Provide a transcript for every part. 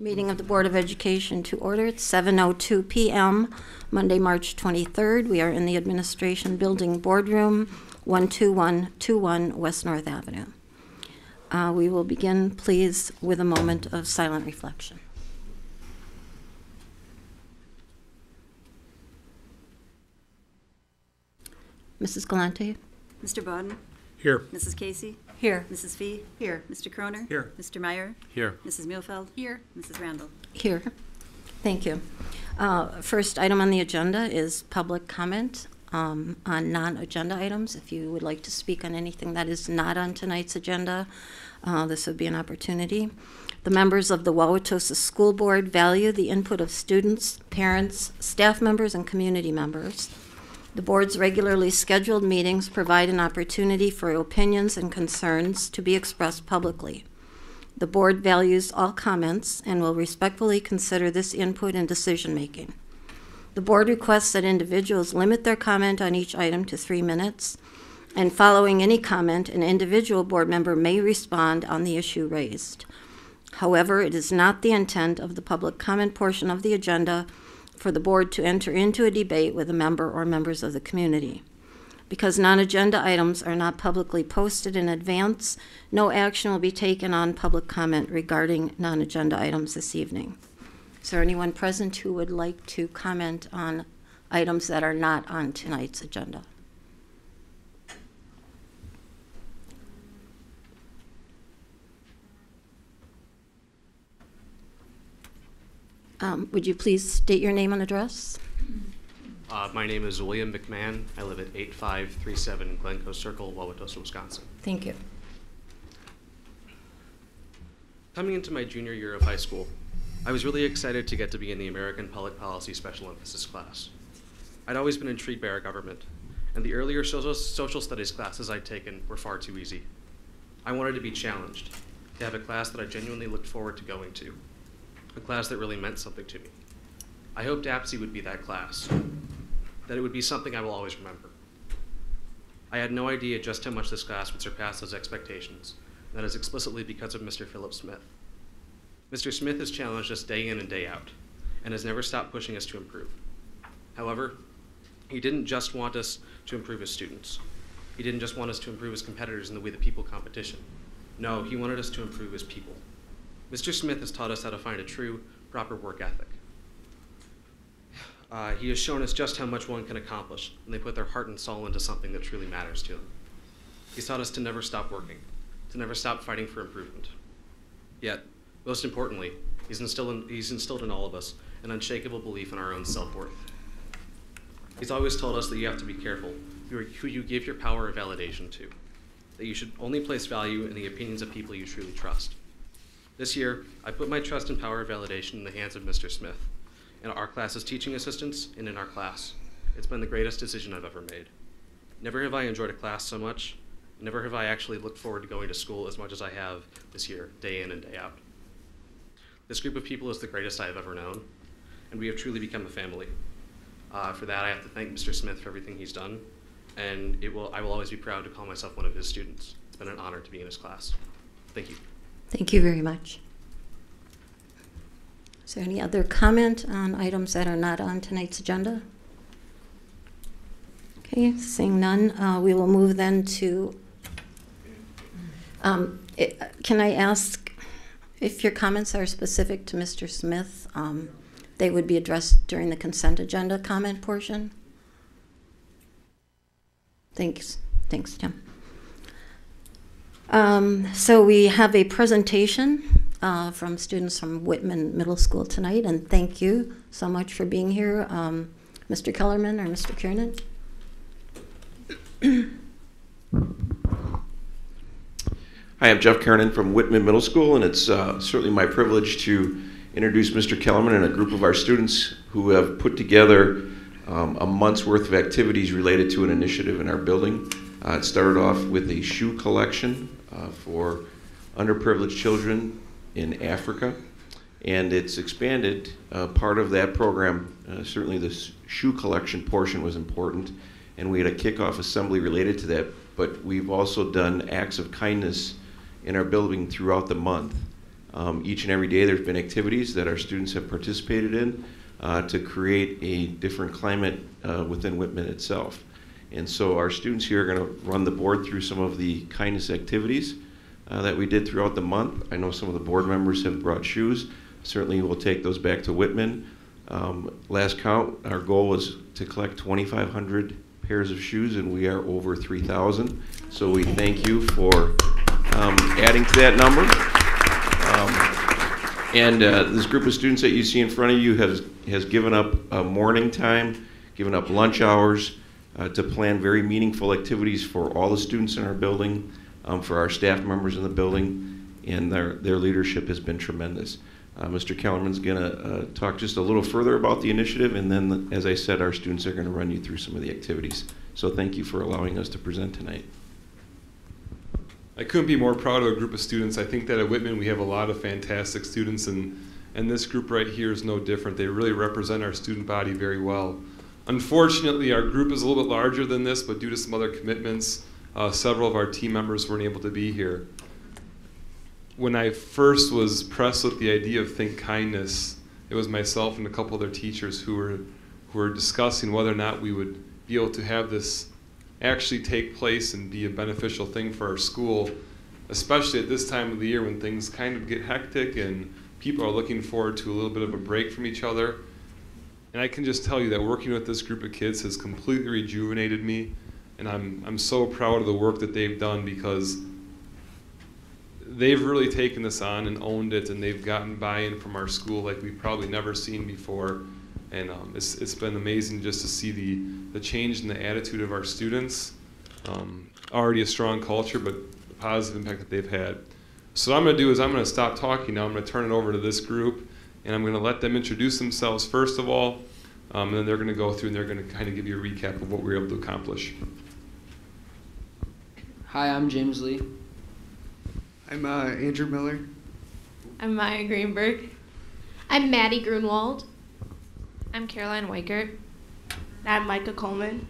Meeting of the Board of Education to order. It's 7:02 p.m., Monday, March 23rd. We are in the Administration Building Boardroom, 12121 West North Avenue. We will begin, please, with a moment of silent reflection. Mrs. Galante? Mr. Bawden? Here. Mrs. Casey? Here. Mrs. Fee? Here. Mr. Kroner? Here. Mr. Meyer? Here. Mrs. Muehlfeld? Here. Mrs. Randall? Here. Thank you. First item on the agenda is public comment on non-agenda items. If you would like to speak on anything that is not on tonight's agenda, this would be an opportunity. The members of the Wauwatosa School Board value the input of students, parents, staff members, and community members. The board's regularly scheduled meetings provide an opportunity for opinions and concerns to be expressed publicly. The board values all comments and will respectfully consider this input in decision-making. The board requests that individuals limit their comment on each item to 3 minutes, and following any comment, an individual board member may respond on the issue raised. However, it is not the intent of the public comment portion of the agenda for the board to enter into a debate with a member or members of the community. Because non-agenda items are not publicly posted in advance, no action will be taken on public comment regarding non-agenda items this evening. Is there anyone present who would like to comment on items that are not on tonight's agenda? Would you please state your name and address? My name is William McMahon. I live at 8537 Glencoe Circle, Wauwatosa, Wisconsin. Thank you. Coming into my junior year of high school, I was really excited to get to be in the American Public Policy Special Emphasis class. I'd always been intrigued by our government, and the earlier social studies classes I'd taken were far too easy. I wanted to be challenged, to have a class that I genuinely looked forward to going to, a class that really meant something to me. I hoped APSE would be that class, that it would be something I will always remember. I had no idea just how much this class would surpass those expectations, and that is explicitly because of Mr. Philip Smith. Mr. Smith has challenged us day in and day out, and has never stopped pushing us to improve. However, he didn't just want us to improve as students. He didn't just want us to improve as competitors in the way that people competition. No, he wanted us to improve as people. Mr. Smith has taught us how to find a true, proper work ethic. He has shown us just how much one can accomplish when they put their heart and soul into something that truly matters to them. He's taught us to never stop working, to never stop fighting for improvement. Yet, most importantly, he's instilled in all of us an unshakable belief in our own self-worth. He's always told us that you have to be careful who you give your power of validation to, that you should only place value in the opinions of people you truly trust. This year, I put my trust and power of validation in the hands of Mr. Smith, in our class's teaching assistants, and in our class. It's been the greatest decision I've ever made. Never have I enjoyed a class so much, never have I actually looked forward to going to school as much as I have this year, day in and day out. This group of people is the greatest I have ever known, and we have truly become a family. For that, I have to thank Mr. Smith for everything he's done, and I will always be proud to call myself one of his students. It's been an honor to be in his class. Thank you. Thank you very much. Is there any other comment on items that are not on tonight's agenda? Okay, seeing none, we will move then to, can I ask if your comments are specific to Mr. Smith, they would be addressed during the consent agenda comment portion? Thanks, Tim. So we have a presentation from students from Whitman Middle School tonight, and thank you so much for being here. Mr. Kellerman or Mr. Kiernan? Hi, I'm Jeff Kiernan from Whitman Middle School, and it's certainly my privilege to introduce Mr. Kellerman and a group of our students who have put together a month's worth of activities related to an initiative in our building. It started off with a shoe collection for underprivileged children in Africa, and it's expanded. Part of that program, certainly the shoe collection portion was important, and we had a kickoff assembly related to that, but we've also done acts of kindness in our building throughout the month. Each and every day there's been activities that our students have participated in to create a different climate within Whitman itself. And so our students here are going to run the board through some of the kindness activities that we did throughout the month. I know some of the board members have brought shoes. Certainly we'll take those back to Whitman. Last count, our goal was to collect 2,500 pairs of shoes, and we are over 3,000. So we thank you for adding to that number. This group of students that you see in front of you has given up morning time, given up lunch hours to plan very meaningful activities for all the students in our building, for our staff members in the building, and their leadership has been tremendous. Mr. Kellerman's going to talk just a little further about the initiative, and then, as I said, our students are going to run you through some of the activities. So thank you for allowing us to present tonight. I couldn't be more proud of a group of students. I think that at Whitman we have a lot of fantastic students, and this group right here is no different. They really represent our student body very well. Unfortunately, our group is a little bit larger than this, but due to some other commitments, several of our team members weren't able to be here. When I first was pressed with the idea of Think Kindness, it was myself and a couple other teachers who were discussing whether or not we would be able to have this actually take place and be a beneficial thing for our school, especially at this time of the year when things kind of get hectic and people are looking forward to a little bit of a break from each other. And I can just tell you that working with this group of kids has completely rejuvenated me, and I'm so proud of the work that they've done, because they've really taken this on and owned it, and they've gotten buy-in from our school like we've probably never seen before. And it's been amazing just to see the change in the attitude of our students. Already a strong culture, but the positive impact that they've had. So what I'm going to do is I'm going to stop talking now. I'm going to turn it over to this group, and I'm going to let them introduce themselves first of all, and then they're going to go through and they're going to kind of give you a recap of what we were able to accomplish. Hi, I'm James Lee. I'm Andrew Miller. I'm Maya Greenberg. I'm Maddie Grunwald. I'm Caroline Weichert. I'm Micah Coleman.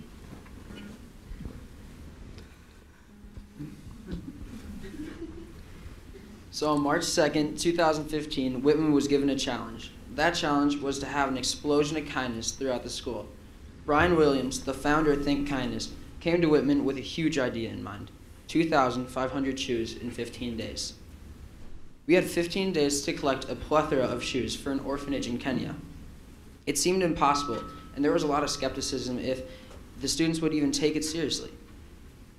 So on March 2nd, 2015, Whitman was given a challenge. That challenge was to have an explosion of kindness throughout the school. Brian Williams, the founder of Think Kindness, came to Whitman with a huge idea in mind: 2,500 shoes in 15 days. We had 15 days to collect a plethora of shoes for an orphanage in Kenya. It seemed impossible, and there was a lot of skepticism if the students would even take it seriously.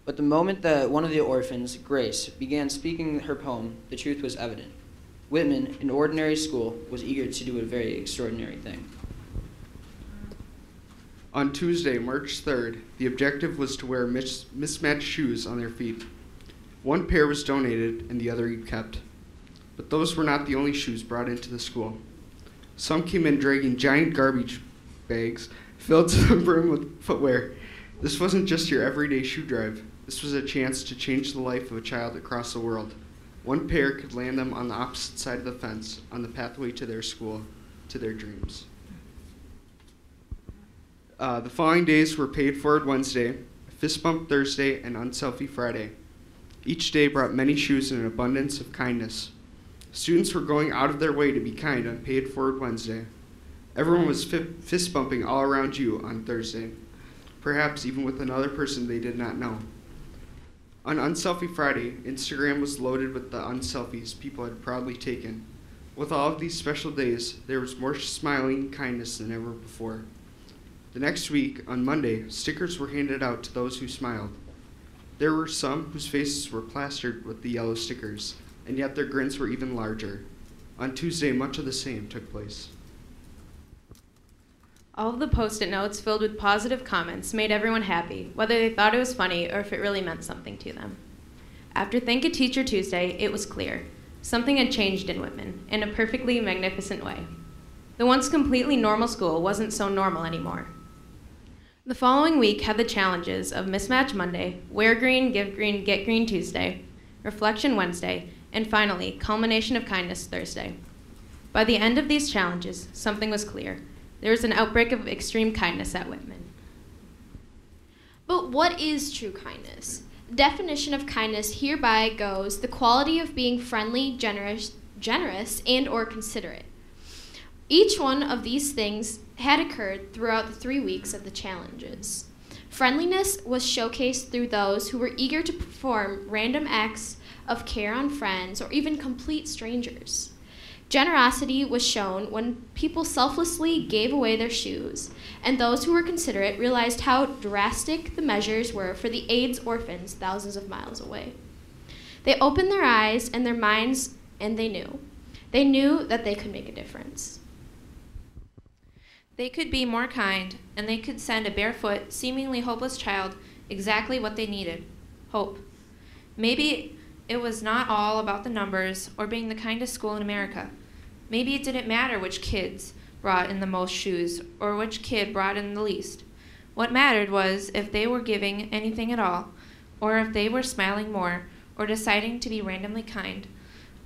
But the moment that one of the orphans, Grace, began speaking her poem, the truth was evident. Whitman, an ordinary school, was eager to do a very extraordinary thing. On Tuesday, March 3rd, the objective was to wear mismatched shoes on their feet. One pair was donated and the other you kept. But those were not the only shoes brought into the school. Some came in dragging giant garbage bags filled to the brim with footwear. This wasn't just your everyday shoe drive. This was a chance to change the life of a child across the world. One pair could land them on the opposite side of the fence, on the pathway to their school, to their dreams. The following days were Paid Forward Wednesday, Fist Bump Thursday, and Unselfie Friday. Each day brought many shoes and an abundance of kindness. Students were going out of their way to be kind on Paid Forward Wednesday. Everyone was fist bumping all around you on Thursday, perhaps even with another person they did not know. On Unselfie Friday, Instagram was loaded with the unselfies people had proudly taken. With all of these special days, there was more smiling and kindness than ever before. The next week, on Monday, stickers were handed out to those who smiled. There were some whose faces were plastered with the yellow stickers, and yet their grins were even larger. On Tuesday, much of the same took place. All of the Post-it notes filled with positive comments made everyone happy, whether they thought it was funny or if it really meant something to them. After Thank a Teacher Tuesday, it was clear. Something had changed in Whitman, in a perfectly magnificent way. The once completely normal school wasn't so normal anymore. The following week had the challenges of Mismatch Monday, Wear Green, Give Green, Get Green Tuesday, Reflection Wednesday, and finally, Culmination of Kindness Thursday. By the end of these challenges, something was clear. There was an outbreak of extreme kindness at Whitman. But what is true kindness? The definition of kindness hereby goes: the quality of being friendly, generous, generous, and or considerate. Each one of these things had occurred throughout the 3 weeks of the challenges. Friendliness was showcased through those who were eager to perform random acts of care on friends or even complete strangers. Generosity was shown when people selflessly gave away their shoes, and those who were considerate realized how drastic the measures were for the AIDS orphans thousands of miles away. They opened their eyes and their minds, and they knew. They knew that they could make a difference. They could be more kind, and they could send a barefoot, seemingly hopeless child exactly what they needed: hope. Maybe it was not all about the numbers or being the kindest school in America. Maybe it didn't matter which kids brought in the most shoes or which kid brought in the least. What mattered was if they were giving anything at all, or if they were smiling more, or deciding to be randomly kind,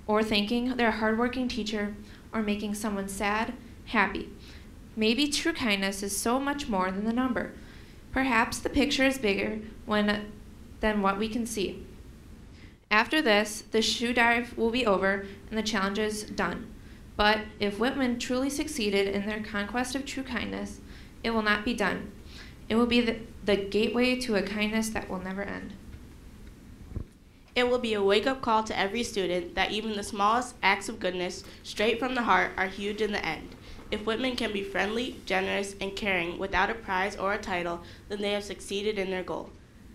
or thanking their hardworking teacher, or making someone sad happy. Maybe true kindness is so much more than the number. Perhaps the picture is bigger than what we can see. After this, the shoe dive will be over and the challenge is done. But if Whitman truly succeeded in their conquest of true kindness, it will not be done. It will be the gateway to a kindness that will never end. It will be a wake-up call to every student that even the smallest acts of goodness, straight from the heart, are huge in the end. If Whitman can be friendly, generous, and caring without a prize or a title, then they have succeeded in their goal.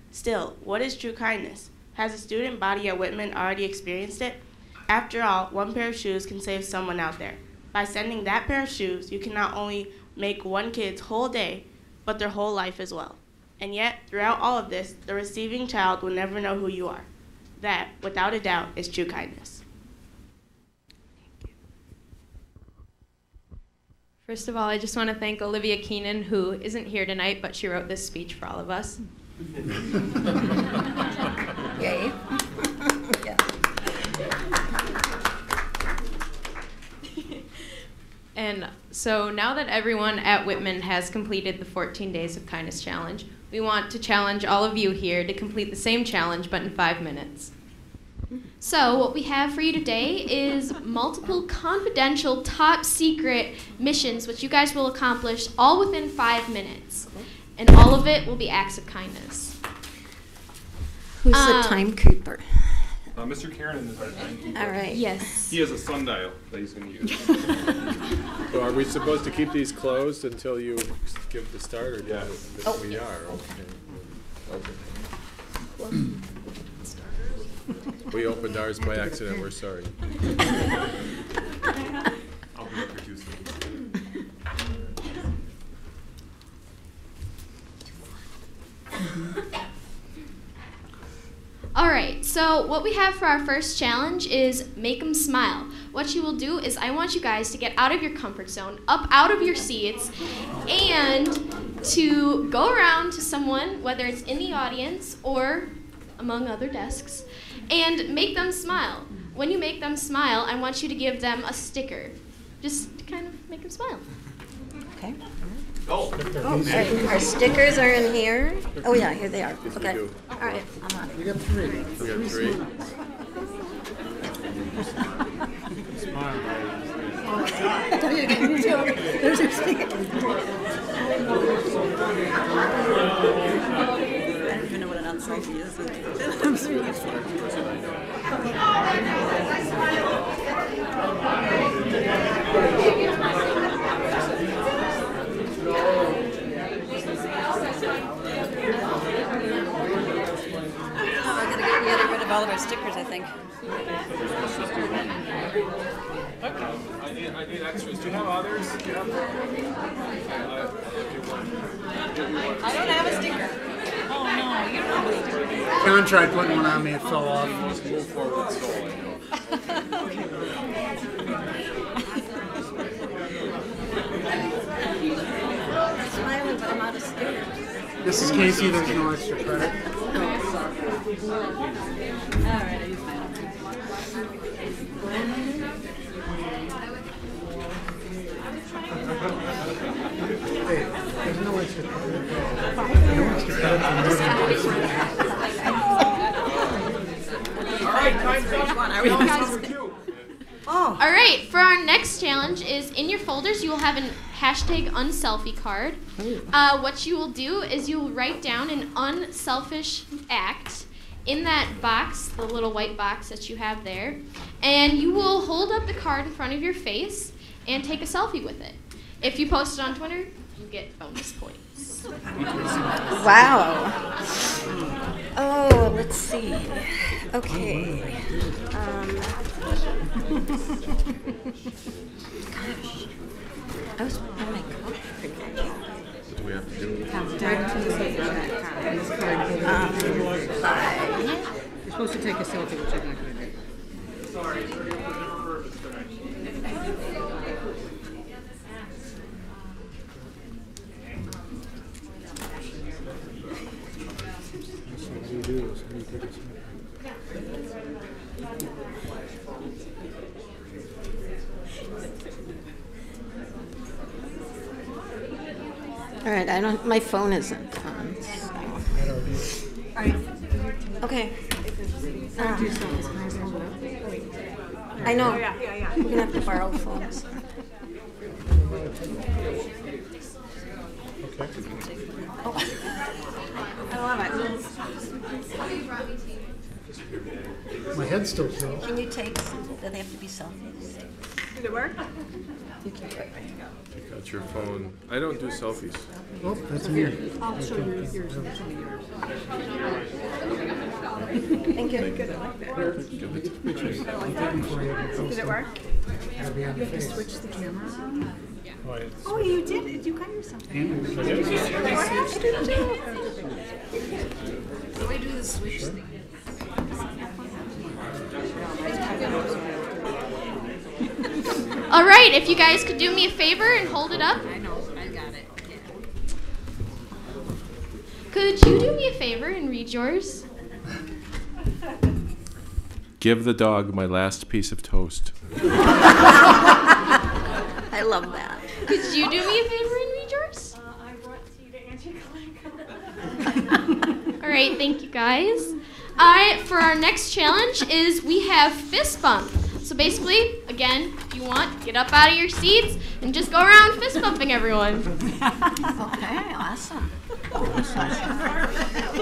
Still, what is true kindness? Has a student body at Whitman already experienced it? After all, one pair of shoes can save someone out there. By sending that pair of shoes, you can not only make one kid's whole day, but their whole life as well. And yet, throughout all of this, the receiving child will never know who you are. That, without a doubt, is true kindness. First of all, I just want to thank Olivia Keenan, who isn't here tonight, but she wrote this speech for all of us. Yay. Yeah. And so now that everyone at Whitman has completed the 14 Days of Kindness Challenge, we want to challenge all of you here to complete the same challenge, but in 5 minutes. So what we have for you today is multiple confidential, top secret missions, which you guys will accomplish all within 5 minutes. And all of it will be acts of kindness. Who's the timekeeper? Mr. Karen is our timekeeper. All right. Yes. He has a sundial that he's going to use. So are we supposed to keep these closed until you give the start, or Yeah. we are? Okay. We opened ours by accident. We're sorry. I'll be up here too soon. All right, so what we have for our first challenge is make them smile. What you will do is I want you guys to get out of your comfort zone, up out of your seats, and to go around to someone, whether it's in the audience or among other desks, and make them smile. When you make them smile, I want you to give them a sticker, just to kind of make them smile. Okay. Oh. Our stickers are in here. Oh yeah, here they are. Yes, we Okay. do. All right, I'm on it. We got three. There's your sticker. I don't even know what an unselfie is. I'm seeing it. We gotta get rid of all of our stickers, I think. I need extras. Do you have others? Do you have I don't have a sticker. Oh no, you don't have a sticker. John tried putting one on me, it fell off. Move forward, so I know. I'm smiling, but I'm out of stickers. This is Casey, there's no extra credit. All right, I used mine. Hey, there's no extra credit. No extra credit for All right, time's up. Are we all guys? Oh. All right, for our next challenge is in your folders you will have an #unselfie card. What you will do is you will write down an unselfish act in that box, the little white box that you have there, and you will hold up the card in front of your face and take a selfie with it. If you post it on Twitter, you get bonus points. Wow. Oh, let's see. Okay. Gosh. I was, oh my God. What do we have to do? You're supposed to take a selfie, which I'm not going to do. Sorry. What you do is when you take a selfie. All right, my phone isn't on. So. Okay. I know. We're going to have to borrow phones. Oh. I love it. My head's still closed. Can you take some? Do they have to be selfies? Did it work? You can do it right now. You got your phone. I don't do selfies. Oh, that's me. I'll show you yours. Thank you. Good, I like that. Did it work? Gotta be on the face. Switch the camera on. Oh, it's Oh, you did it. You got yourself. I did? What do I do the switch thing? All right, if you guys could do me a favor and hold it up. I know, I got it. Yeah. Could you do me a favor and read yours? Give the dog my last piece of toast. I love that. Could you do me a favor and read yours? I brought to you to answer calling. All right, thank you guys. For our next challenge is we have fist bump. So basically, again, if you want, get up out of your seats and just go around fist bumping everyone. Okay, awesome. All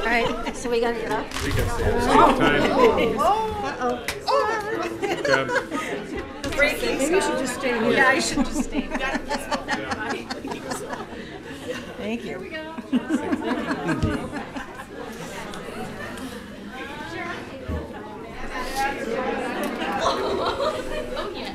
right, so we got to get up. We can say it at the same time. Maybe you should just stay here. Yeah, I should just stay. Thank you. Here we go. Oh, yeah.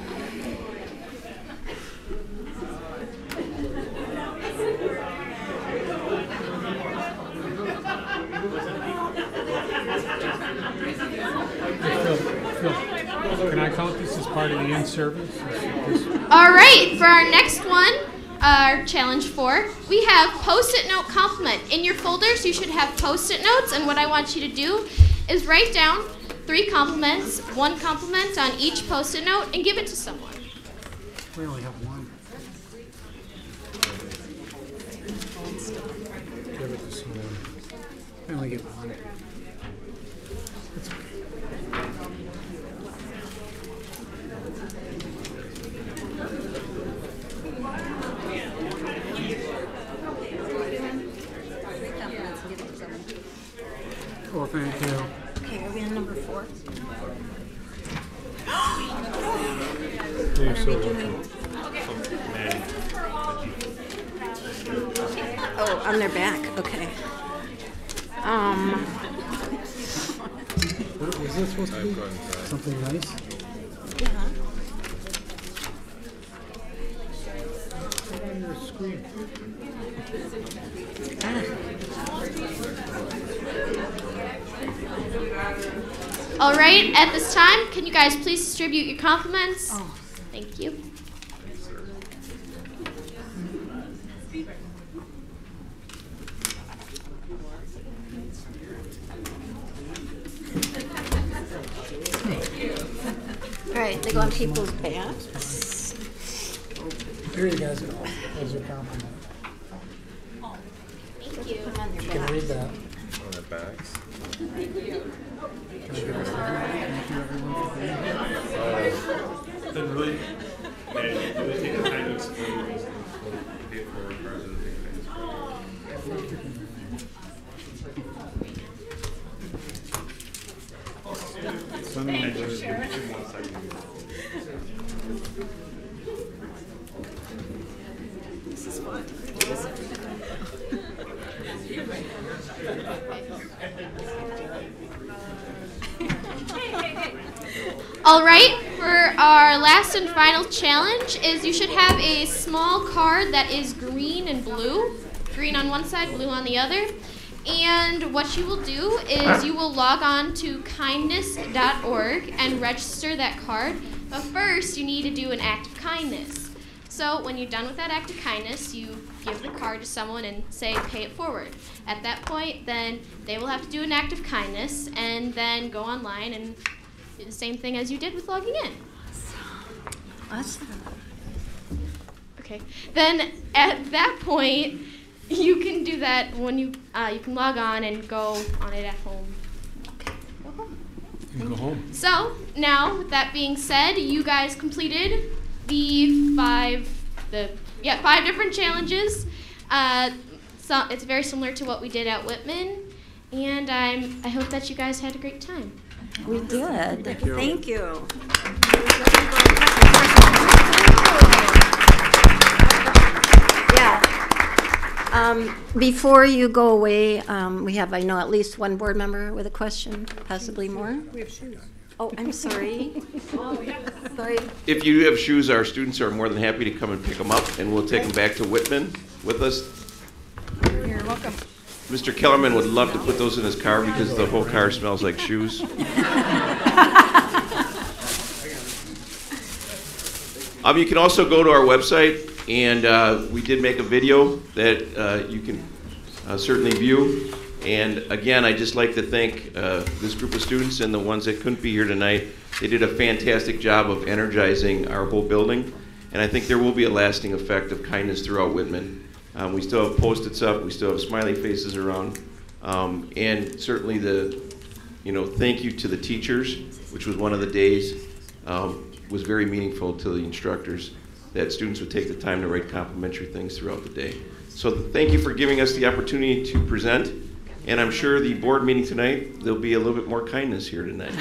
Phil, can I count this as part of the in-service? All right, for our next one, our challenge 4, we have Post-it note compliment. In your folders, you should have Post-it notes, and what I want you to do is write down 3 compliments, 1 compliment on each Post-it note, and give it to someone. We only have one. Give it to someone. We only get one. That's okay. Oh, thank you. Okay, are we on number 4? You're so What are we welcome. Oh, on their back. Okay. What was this supposed to be? Something nice? Yeah. Put it on your screen. All right, at this time, can you guys please distribute your compliments? Oh. Thank you. All right, they go on people's backs. Here you guys go. There's your compliment. Thank you. Put them on their You can back. read that. On their backs. Can I give us that? Thank you, everyone, for being here. Then really, really take the time to explain this and pay it forward rather than take This is fun. All right, for our last and final challenge is you should have a small card that is green and blue. Green on one side, blue on the other. And what you will do is you will log on to kindness.org and register that card. But first, you need to do an act of kindness. So when you're done with that act of kindness, you give the card to someone and say, pay it forward. At that point, then they will have to do an act of kindness and then go online and do the same thing as you did with logging in. Awesome. Okay. Then at that point, you can do that when you can log on and go on it at home. Go home. Go home. So now, with that being said, you guys completed the five different challenges. So it's very similar to what we did at Whitman, and I hope that you guys had a great time. We did. Thank you. Yeah. Before you go away, we have, I know, at least one board member with a question, possibly more. We have shoes. Oh, I'm sorry. Sorry. If you have shoes, our students are more than happy to come and pick them up, and we'll take them back to Whitman with us. You're welcome. Mr. Kellerman would love to put those in his car because the whole car smells like shoes. You can also go to our website, and we did make a video that you can certainly view. And again, I'd just like to thank this group of students and the ones that couldn't be here tonight. They did a fantastic job of energizing our whole building, and I think there will be a lasting effect of kindness throughout Whitman. We still have Post-its up, we still have smiley faces around, and certainly thank you to the teachers, which was one of the days, was very meaningful to the instructors, that students would take the time to write complimentary things throughout the day. So thank you for giving us the opportunity to present, and I'm sure the board meeting tonight, there'll be a little bit more kindness here tonight.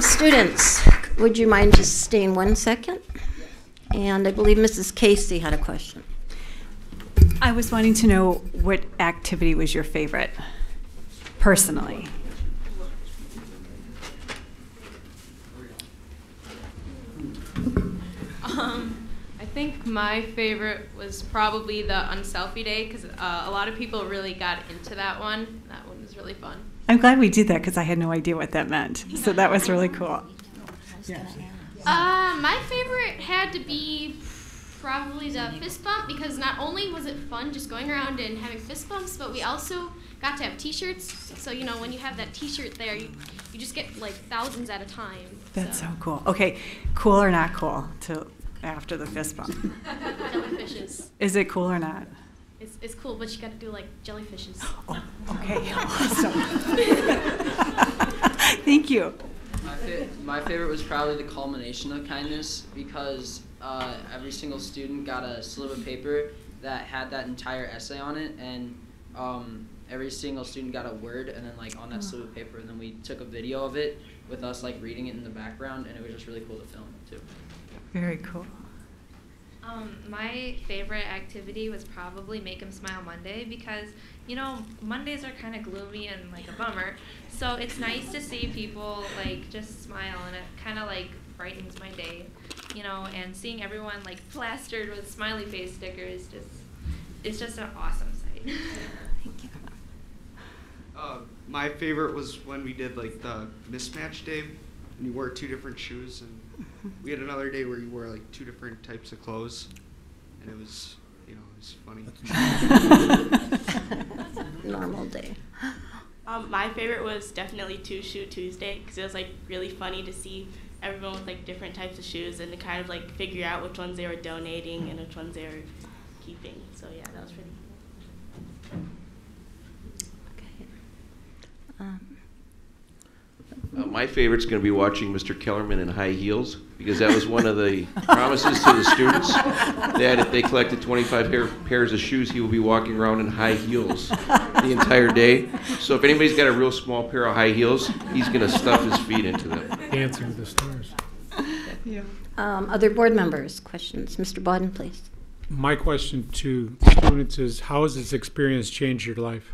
Students, would you mind just staying 1 second? And I believe Mrs. Casey had a question. I was wanting to know what activity was your favorite, personally. I think my favorite was probably the Unselfie Day because a lot of people really got into that one. That one was really fun. I'm glad we did that because I had no idea what that meant. So that was really cool. My favorite had to be probably the fist bump because not only was it fun just going around and having fist bumps, but we also got to have t-shirts. So, when you have that t-shirt there, you just get like thousands at a time. That's so cool. Okay, cool or not cool after the fist bump? Jellyfishes. Is it cool or not? It's cool, but you got to do like jellyfishes. Oh, okay, awesome. Thank you. My favorite was probably the culmination of kindness because every single student got a slip of paper that had that entire essay on it, and every single student got a word, and then on that slip of paper, and then we took a video of it with us reading it in the background, and it was just really cool to film too. Very cool. My favorite activity was probably Make 'em Smile Monday because, Mondays are kind of gloomy and like a bummer. So it's nice to see people just smile, and it kind of brightens my day, and seeing everyone plastered with smiley face stickers it's just an awesome sight. Thank you. My favorite was when we did the mismatch day, and you wore 2 different shoes, and we had another day where you wore 2 different types of clothes, and it was, it was funny. Normal day. My favorite was definitely Two Shoe Tuesday because it was really funny to see everyone with different types of shoes and to kind of figure out which ones they were donating and which ones they were keeping. So yeah, that was pretty cool. Okay. My favorite's going to be watching Mr. Kellerman in high heels, because that was one of the promises to the students, that if they collected 25 pairs of shoes, he will be walking around in high heels the entire day. So if anybody's got a real small pair of high heels, he's going to stuff his feet into them. Dancing with the stars. Yeah. Other board members, questions? Mr. Bodden, please. My question to students is, how has this experience changed your life?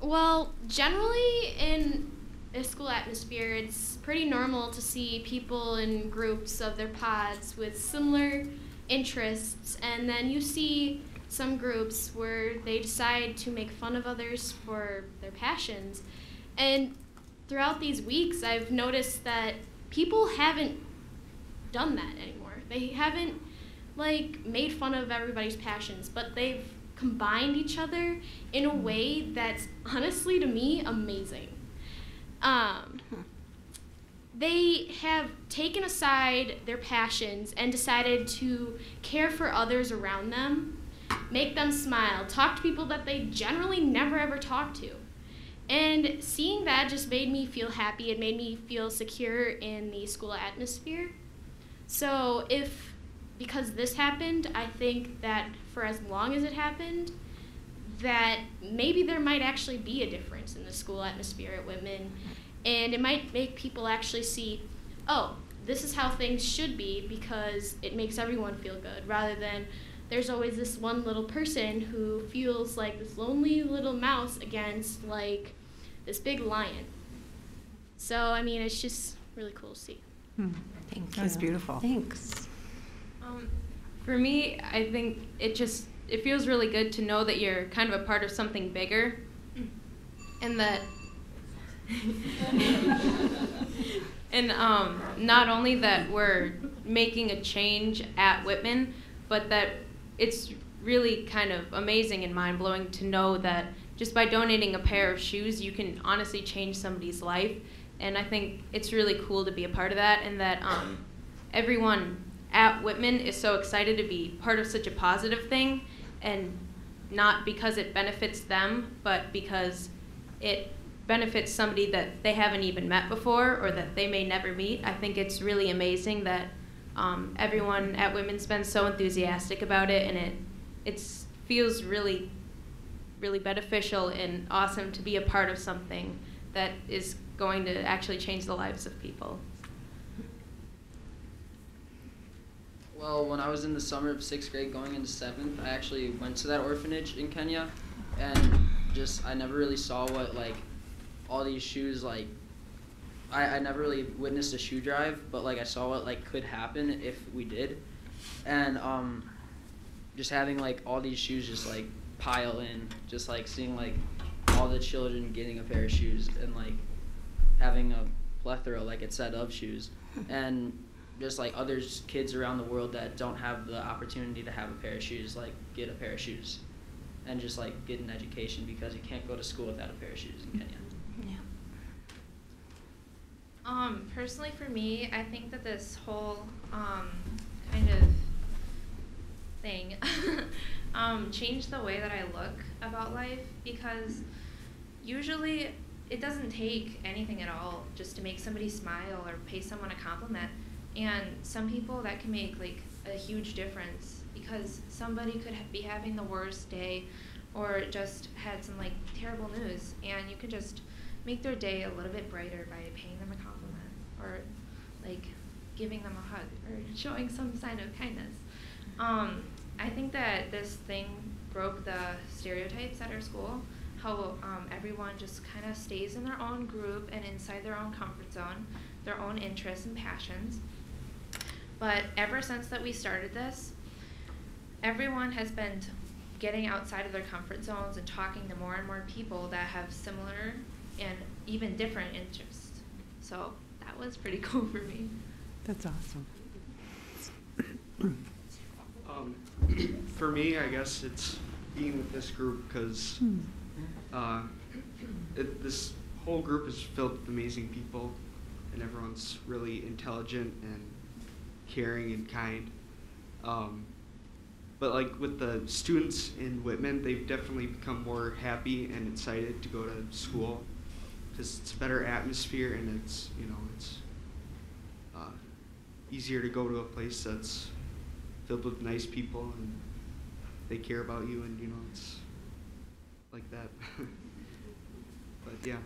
Well, generally in a school atmosphere, it's pretty normal to see people in groups of their pods with similar interests, and then you see some groups where they decide to make fun of others for their passions. And throughout these weeks, I've noticed that people haven't done that anymore. They haven't, like, made fun of everybody's passions, but they've combined each other in a way that's honestly, to me, amazing. They have taken aside their passions and decided to care for others around them, make them smile, talk to people that they generally never ever talk to. And seeing that just made me feel happy. It made me feel secure in the school atmosphere. So because this happened, I think that for as long as it happened, that maybe there might actually be a difference in the school atmosphere at Whitman, and it might make people actually see, oh, this is how things should be, because it makes everyone feel good, rather than there's always this one little person who feels like this lonely little mouse against, like, this big lion. So, I mean, it's just really cool to see. Thank you. That's beautiful. Thanks. For me, I think it feels really good to know that you're kind of a part of something bigger, and that and not only that we're making a change at Whitman, but that it's really kind of amazing and mind-blowing to know that just by donating a pair of shoes, you can honestly change somebody's life. And I think it's really cool to be a part of that, and that everyone at Whitman is so excited to be part of such a positive thing, and not because it benefits them, but because it benefits somebody that they haven't even met before or that they may never meet. I think it's really amazing that everyone at Whitman's been so enthusiastic about it, and it feels really, really beneficial and awesome to be a part of something that is going to actually change the lives of people. Well, when I was in the summer of 6th grade going into 7th, I actually went to that orphanage in Kenya, and I never really saw what, like, all these shoes, like, I never really witnessed a shoe drive, but, like, I saw what, like, could happen if we did. And just having, like, all these shoes just, like, pile in, just, like, seeing, like, all the children getting a pair of shoes, and, like, having a plethora, like it said, of shoes. And just, like, other kids around the world that don't have the opportunity to have a pair of shoes, like, get a pair of shoes. And just, like, get an education, because you can't go to school without a pair of shoes in Kenya. Yeah. Personally for me, I think that this whole kind of thing changed the way that I look about life, because usually it doesn't take anything at all just to make somebody smile or pay someone a compliment. And some people, that can make, like, a huge difference, because somebody could be having the worst day or just had some, like, terrible news, and you could just make their day a little bit brighter by paying them a compliment or, like, giving them a hug or showing some sign of kindness. I think that this thing broke the stereotypes at our school, how everyone just kind of stays in their own group and inside their own comfort zone, their own interests and passions. But ever since that we started this, everyone has been getting outside of their comfort zones and talking to more and more people that have similar and even different interests. So that was pretty cool for me. That's awesome. For me, I guess it's being with this group, because this whole group is filled with amazing people, and everyone's really intelligent and caring and kind. But like with the students in Whitman, they've definitely become more happy and excited to go to school because it's a better atmosphere and it's, you know, it's easier to go to a place that's filled with nice people and they care about you, and you know, it's like that. But yeah.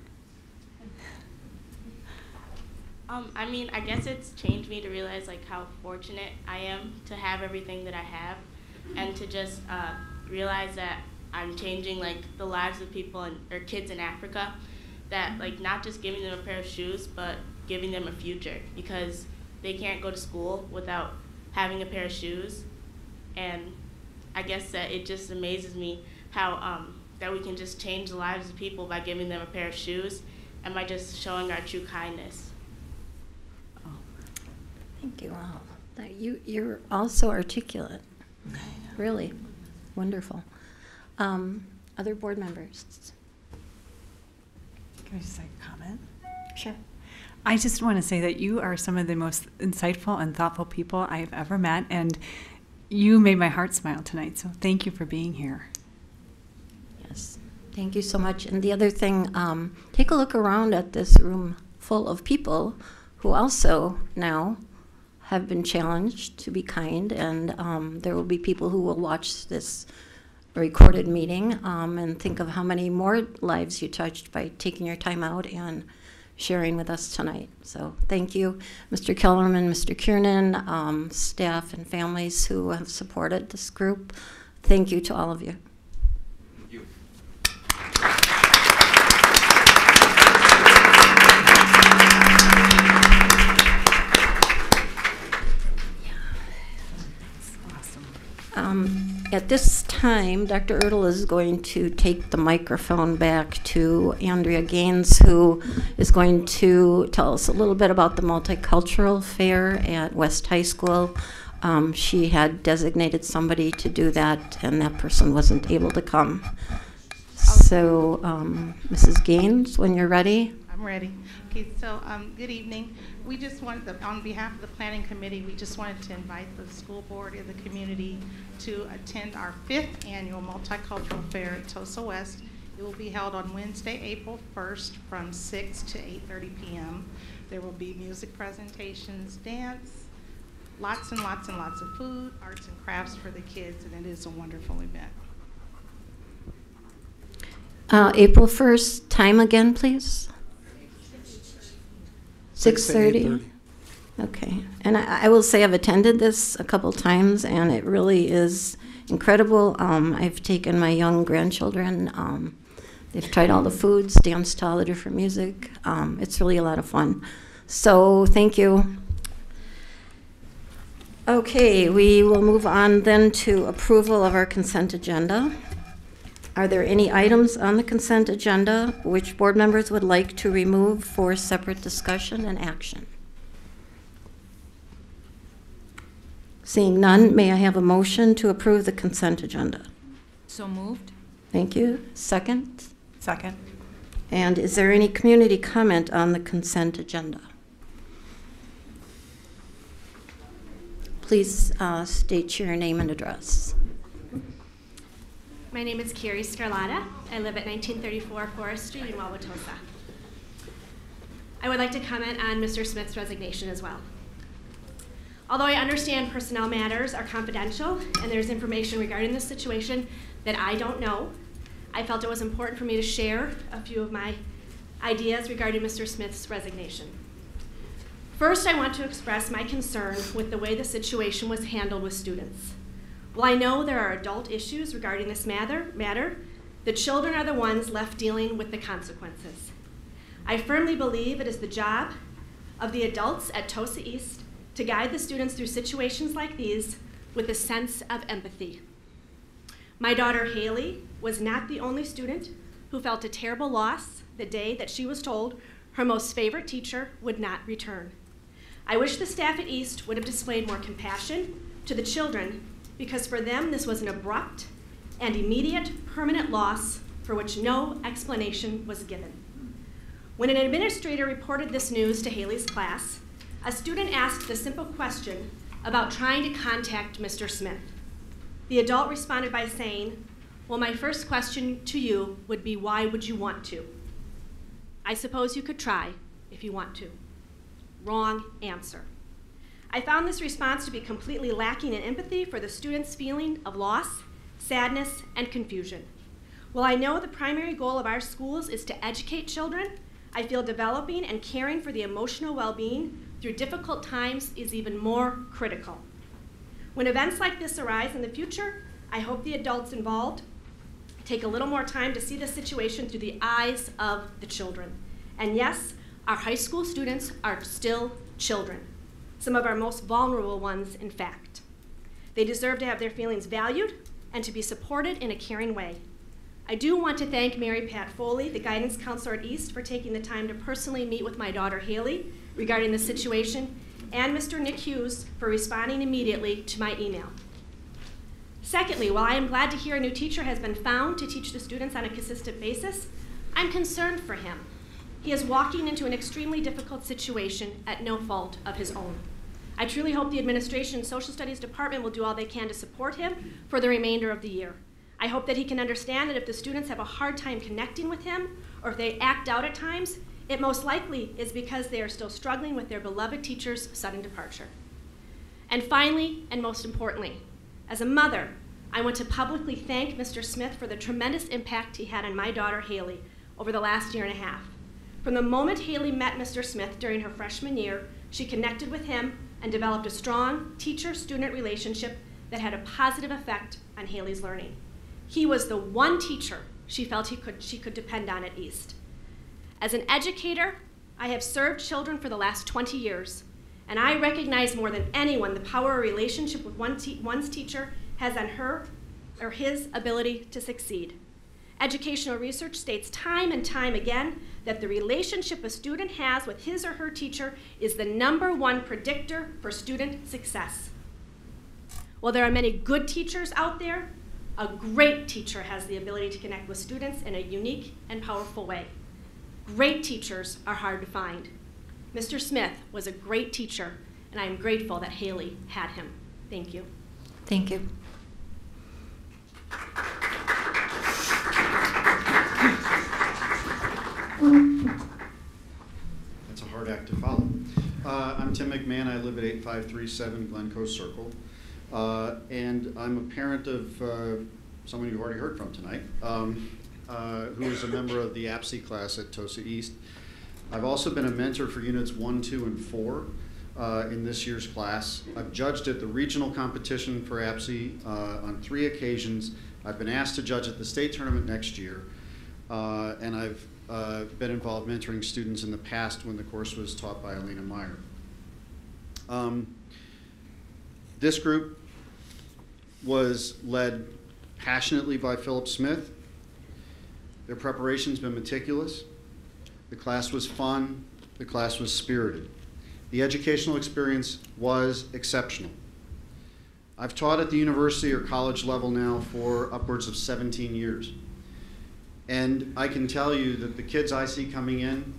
I mean, I guess it's changed me to realize like how fortunate I am to have everything that I have, and to just realize that I'm changing like the lives of people or kids in Africa, that like not just giving them a pair of shoes, but giving them a future, because they can't go to school without having a pair of shoes. And I guess that it just amazes me how that we can just change the lives of people by giving them a pair of shoes and by just showing our true kindness. Thank you all. You're also articulate. Really wonderful. Other board members? Can I just make a comment? Sure. I just want to say that you are some of the most insightful and thoughtful people I have ever met, and you made my heart smile tonight, so thank you for being here. Yes, thank you so much. And the other thing, take a look around at this room full of people who also now have been challenged to be kind, and there will be people who will watch this recorded meeting and think of how many more lives you touched by taking your time out and sharing with us tonight. So thank you, Mr. Kellerman, Mr. Kiernan, staff and families who have supported this group. Thank you to all of you. Thank you. At this time, Dr. Ertl is going to take the microphone back to Andrea Gaines, who is going to tell us a little bit about the multicultural fair at West High School. She had designated somebody to do that, and that person wasn't able to come. So, Mrs. Gaines, when you're ready. I'm ready. Okay, so good evening. We just wanted to, on behalf of the planning committee, we just wanted to invite the school board and the community to attend our 5th annual multicultural fair at Tosa West. It will be held on Wednesday, April 1st from 6 to 8:30 p.m. There will be music presentations, dance, lots and lots and lots of food, arts and crafts for the kids, and it is a wonderful event. April 1st, time again, please? 6:30? Okay. And I will say I've attended this a couple times, and it really is incredible. I've taken my young grandchildren. They've tried all the foods, danced to all the different music. It's really a lot of fun. So thank you. Okay, we will move on then to approval of our consent agenda. Are there any items on the consent agenda which board members would like to remove for separate discussion and action? Seeing none, may I have a motion to approve the consent agenda? So moved. Thank you. Second? Second. And is there any community comment on the consent agenda? Please state your name and address. My name is Carrie Scarlata. I live at 1934 Forest Street in Wauwatosa. I would like to comment on Mr. Smith's resignation as well. Although I understand personnel matters are confidential and there's information regarding this situation that I don't know, I felt it was important for me to share a few of my ideas regarding Mr. Smith's resignation. First, I want to express my concern with the way the situation was handled with students. While I know there are adult issues regarding this matter, the children are the ones left dealing with the consequences. I firmly believe it is the job of the adults at Tosa East to guide the students through situations like these with a sense of empathy. My daughter Haley was not the only student who felt a terrible loss the day that she was told her most favorite teacher would not return. I wish the staff at East would have displayed more compassion to the children, because for them this was an abrupt and immediate permanent loss for which no explanation was given. When an administrator reported this news to Haley's class, a student asked the simple question about trying to contact Mr. Smith. The adult responded by saying, well, my first question to you would be, why would you want to? I suppose you could try if you want to. Wrong answer. I found this response to be completely lacking in empathy for the student's feeling of loss, sadness, and confusion. While I know the primary goal of our schools is to educate children, I feel developing and caring for the emotional well-being through difficult times is even more critical. When events like this arise in the future, I hope the adults involved take a little more time to see the situation through the eyes of the children. And yes, our high school students are still children, some of our most vulnerable ones, in fact. They deserve to have their feelings valued and to be supported in a caring way. I do want to thank Mary Pat Foley, the guidance counselor at East, for taking the time to personally meet with my daughter Haley regarding the situation, and Mr. Nick Hughes for responding immediately to my email. Secondly, while I am glad to hear a new teacher has been found to teach the students on a consistent basis, I'm concerned for him. He is walking into an extremely difficult situation at no fault of his own. I truly hope the administration and social studies department will do all they can to support him for the remainder of the year. I hope that he can understand that if the students have a hard time connecting with him, or if they act out at times, it most likely is because they are still struggling with their beloved teacher's sudden departure. And finally, and most importantly, as a mother, I want to publicly thank Mr. Smith for the tremendous impact he had on my daughter Haley over the last year and a half. From the moment Haley met Mr. Smith during her freshman year, she connected with him and developed a strong teacher-student relationship that had a positive effect on Haley's learning. He was the one teacher she felt she could depend on at East. As an educator, I have served children for the last 20 years, and I recognize more than anyone the power a relationship with one's teacher has on her or his ability to succeed. Educational research states time and time again that the relationship a student has with his or her teacher is the #1 predictor for student success. While there are many good teachers out there, a great teacher has the ability to connect with students in a unique and powerful way. Great teachers are hard to find. Mr. Smith was a great teacher, and I am grateful that Haley had him. Thank you. Thank you. That's a hard act to follow. I'm Tim McMahon. I live at 8537 Glencoe Circle. And I'm a parent of someone you've already heard from tonight, who is a member of the APSE class at Tosa East. I've also been a mentor for units 1, 2, and 4 in this year's class. I've judged at the regional competition for APSE on 3 occasions. I've been asked to judge at the state tournament next year. And I've been involved mentoring students in the past when the course was taught by Elena Meyer. This group was led passionately by Philip Smith. Their preparation's been meticulous. The class was fun. The class was spirited. The educational experience was exceptional. I've taught at the university or college level now for upwards of 17 years. And I can tell you that the kids I see coming in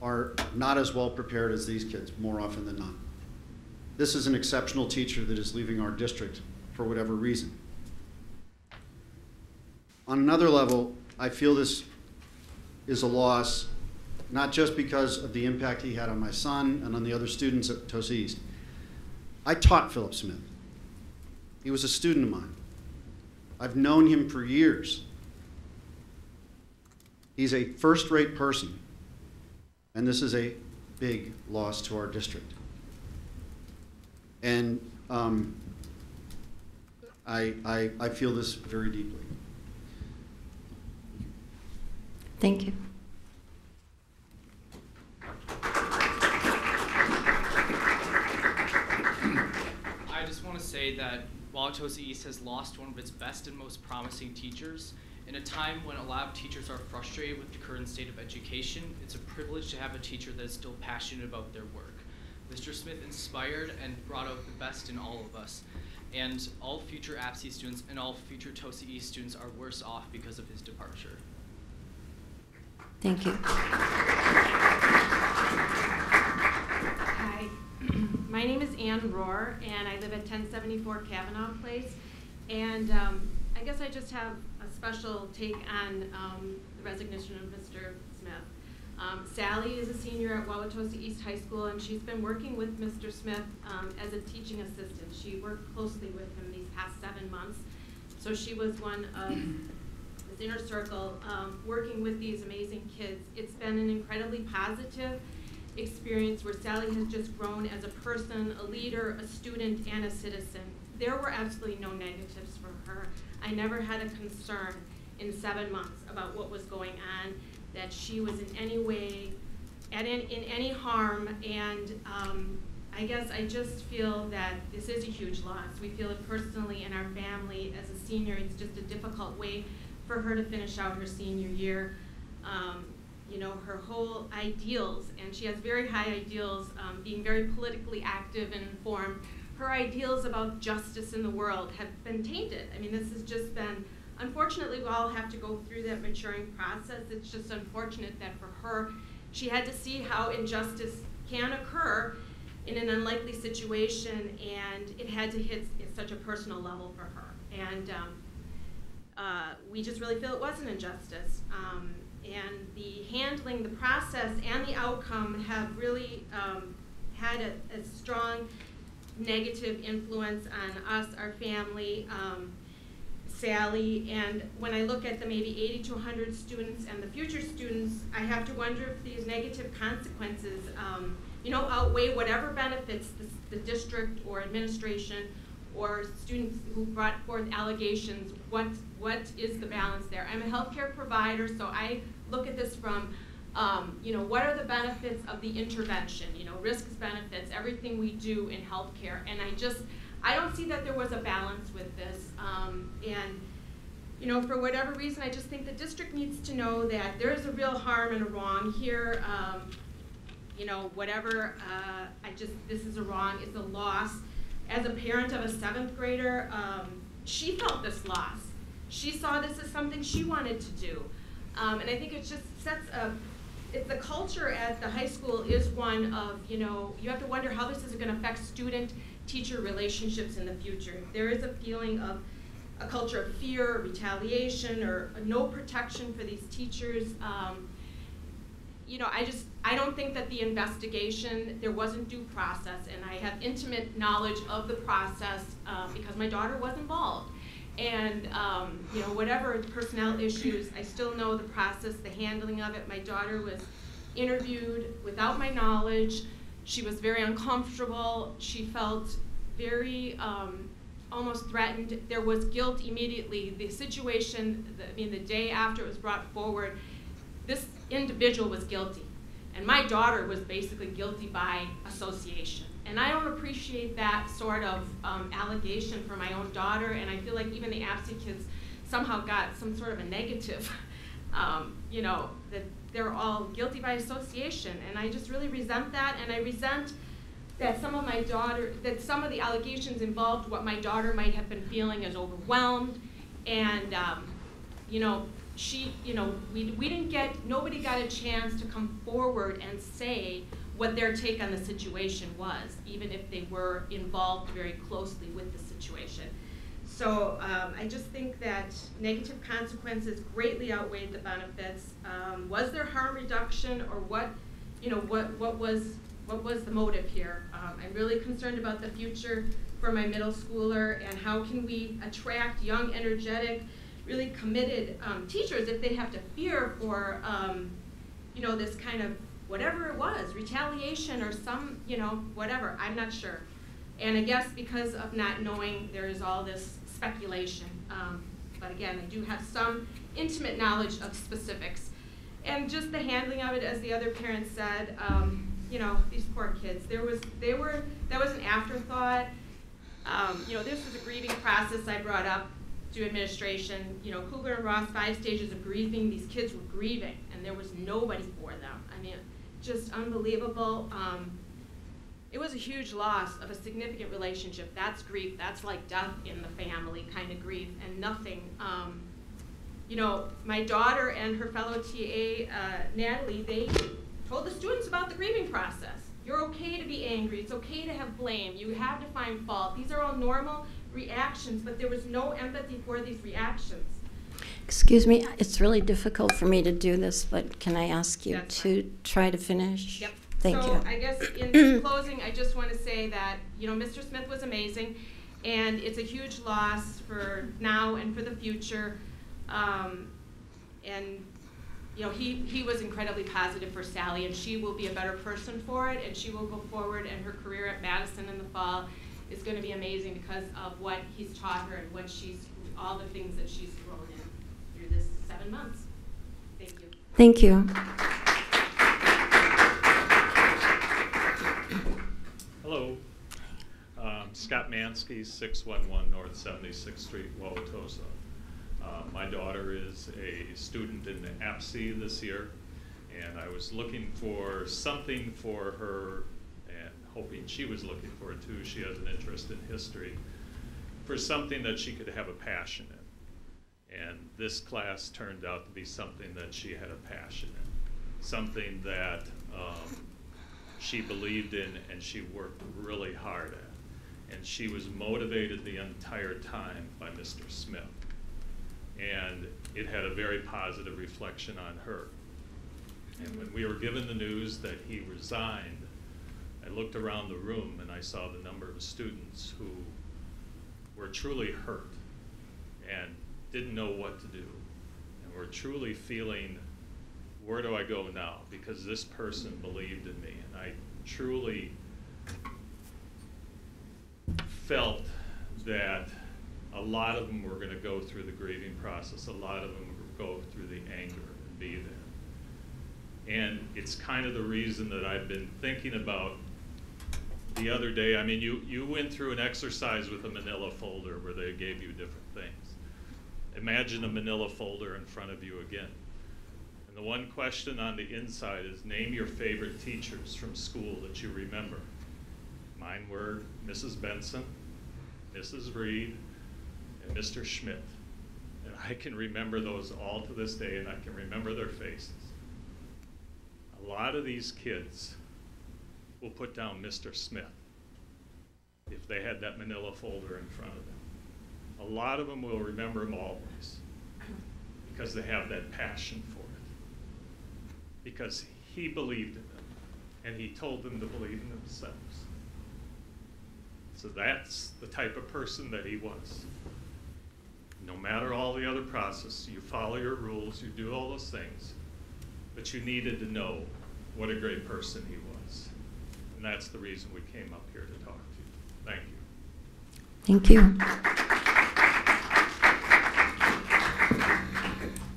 are not as well prepared as these kids, more often than not. This is an exceptional teacher that is leaving our district for whatever reason. On another level, I feel this is a loss, not just because of the impact he had on my son and on the other students at Tosa East. I taught Philip Smith. He was a student of mine. I've known him for years. He's a first-rate person, and this is a big loss to our district. And I feel this very deeply. Thank you. I just want to say that Wauwatosa East has lost one of its best and most promising teachers. In a time when a lot of teachers are frustrated with the current state of education, it's a privilege to have a teacher that is still passionate about their work. Mr. Smith inspired and brought out the best in all of us, and all future APSE students and all future Tosa East students are worse off because of his departure. Thank you. Hi, my name is Ann Rohr, and I live at 1074 Kavanaugh Place. And I guess I just have a special take on the resignation of Mr. Smith. Sally is a senior at Wauwatosa East High School, and she's been working with Mr. Smith as a teaching assistant. She worked closely with him these past 7 months. So she was one of this inner circle working with these amazing kids. It's been an incredibly positive experience where Sally has just grown as a person, a leader, a student, and a citizen. There were absolutely no negatives for her. I never had a concern in 7 months about what was going on, that she was in any way in any harm, and I guess I just feel that this is a huge loss. We feel it personally in our family. As a senior, it's just a difficult way for her to finish out her senior year. You know, her whole ideals, and she has very high ideals, being very politically active and informed. Her ideals about justice in the world have been tainted. I mean, this has just been, unfortunately, we all have to go through that maturing process. It's just unfortunate that for her, she had to see how injustice can occur in an unlikely situation, and it had to hit at such a personal level for her. And we just really feel it was an injustice. And the handling, the process, and the outcome have really had a strong negative influence on us, our family, Sally, and when I look at the maybe 80 to 100 students and the future students, I have to wonder if these negative consequences, you know, outweigh whatever benefits the district or administration or students who brought forth allegations. What is the balance there? I'm a healthcare provider, so I look at this from, you know, what are the benefits of the intervention? You know, risks, benefits, everything we do in healthcare, and I don't see that there was a balance with this. And, you know, for whatever reason, I just think the district needs to know that there is a real harm and a wrong here. You know, whatever, this is a wrong, it's a loss. As a parent of a 7th grader, she felt this loss. She saw this as something she wanted to do. And I think it just sets the culture at the high school is one of, you know, you have to wonder how this is going to affect student-teacher relationships in the future. There is a feeling of a culture of fear, retaliation, or no protection for these teachers. You know, I don't think that the investigation, there wasn't due process, and I have intimate knowledge of the process because my daughter was involved. And, you know, whatever personnel issues, I still know the process, the handling of it. My daughter was interviewed without my knowledge. She was very uncomfortable. She felt very almost threatened. There was guilt immediately. The situation, the day after it was brought forward, this individual was guilty. And my daughter was basically guilty by association. And I don't appreciate that sort of allegation for my own daughter, and I feel like even the absent kids somehow got some sort of a negative, you know, that they're all guilty by association. And I just really resent that, and I resent that some of the allegations involved what my daughter might have been feeling as overwhelmed, and you know, nobody got a chance to come forward and say what their take on the situation was, even if they were involved very closely with the situation. So I just think that negative consequences greatly outweighed the benefits. Was there harm reduction, or what was the motive here? I'm really concerned about the future for my middle schooler, and how can we attract young, energetic, really committed teachers if they have to fear for, you know, this kind of whatever it was, retaliation or some, you know, whatever, I'm not sure. And I guess because of not knowing, there is all this speculation. But again, I do have some intimate knowledge of specifics. And just the handling of it, as the other parents said, you know, these poor kids, that was an afterthought. You know, this was a grieving process I brought up to administration. You know, Cougar and Ross, 5 stages of grieving. These kids were grieving, and there was nobody for them. I mean, just unbelievable. It was a huge loss of a significant relationship. That's grief. That's like death in the family kind of grief, and nothing. You know, my daughter and her fellow TA, Natalie, they told the students about the grieving process. You're okay to be angry. It's okay to have blame. You have to find fault. These are all normal reactions, but there was no empathy for these reactions. Excuse me, it's really difficult for me to do this, but can I ask you to try to finish? Yep. Thank so you. I guess in closing, I just want to say that, you know, Mr. Smith was amazing, and it's a huge loss for now and for the future. And you know, he was incredibly positive for Sally, and she will be a better person for it, and she will go forward, and her career at Madison in the fall is going to be amazing because of what he's taught her and what all the things that she's thrown in through this 7 months. Thank you. Thank you. Hello. Scott Mansky, 611 North 76th Street, Wauwatosa. My daughter is a student in the APSI this year, and I was looking for something for her, and hoping she was looking for it too. She has an interest in history, for something that she could have a passion in. And this class turned out to be something that she had a passion in, something that she believed in and she worked really hard at. And she was motivated the entire time by Mr. Smith. And it had a very positive reflection on her. And when we were given the news that he resigned, I looked around the room and I saw the number of students who were truly hurt and didn't know what to do, and were truly feeling, where do I go now? Because this person believed in me, and I truly felt that a lot of them were going to go through the grieving process. A lot of them would go through the anger and be there. And it's kind of the reason that I've been thinking about the other day. I mean, you went through an exercise with a manila folder where they gave you different things. Imagine a manila folder in front of you again. And the one question on the inside is, name your favorite teachers from school that you remember. Mine were Mrs. Benson, Mrs. Reed, and Mr. Schmidt. And I can remember those all to this day, and I can remember their faces. A lot of these kids will put down Mr. Smith if they had that manila folder in front of them. A lot of them will remember him always because they have that passion for it. Because he believed in them, and he told them to believe in themselves. So that's the type of person that he was. No matter all the other process, you follow your rules, you do all those things, but you needed to know what a great person he was. And that's the reason we came up here to talk to you. Thank you. Thank you.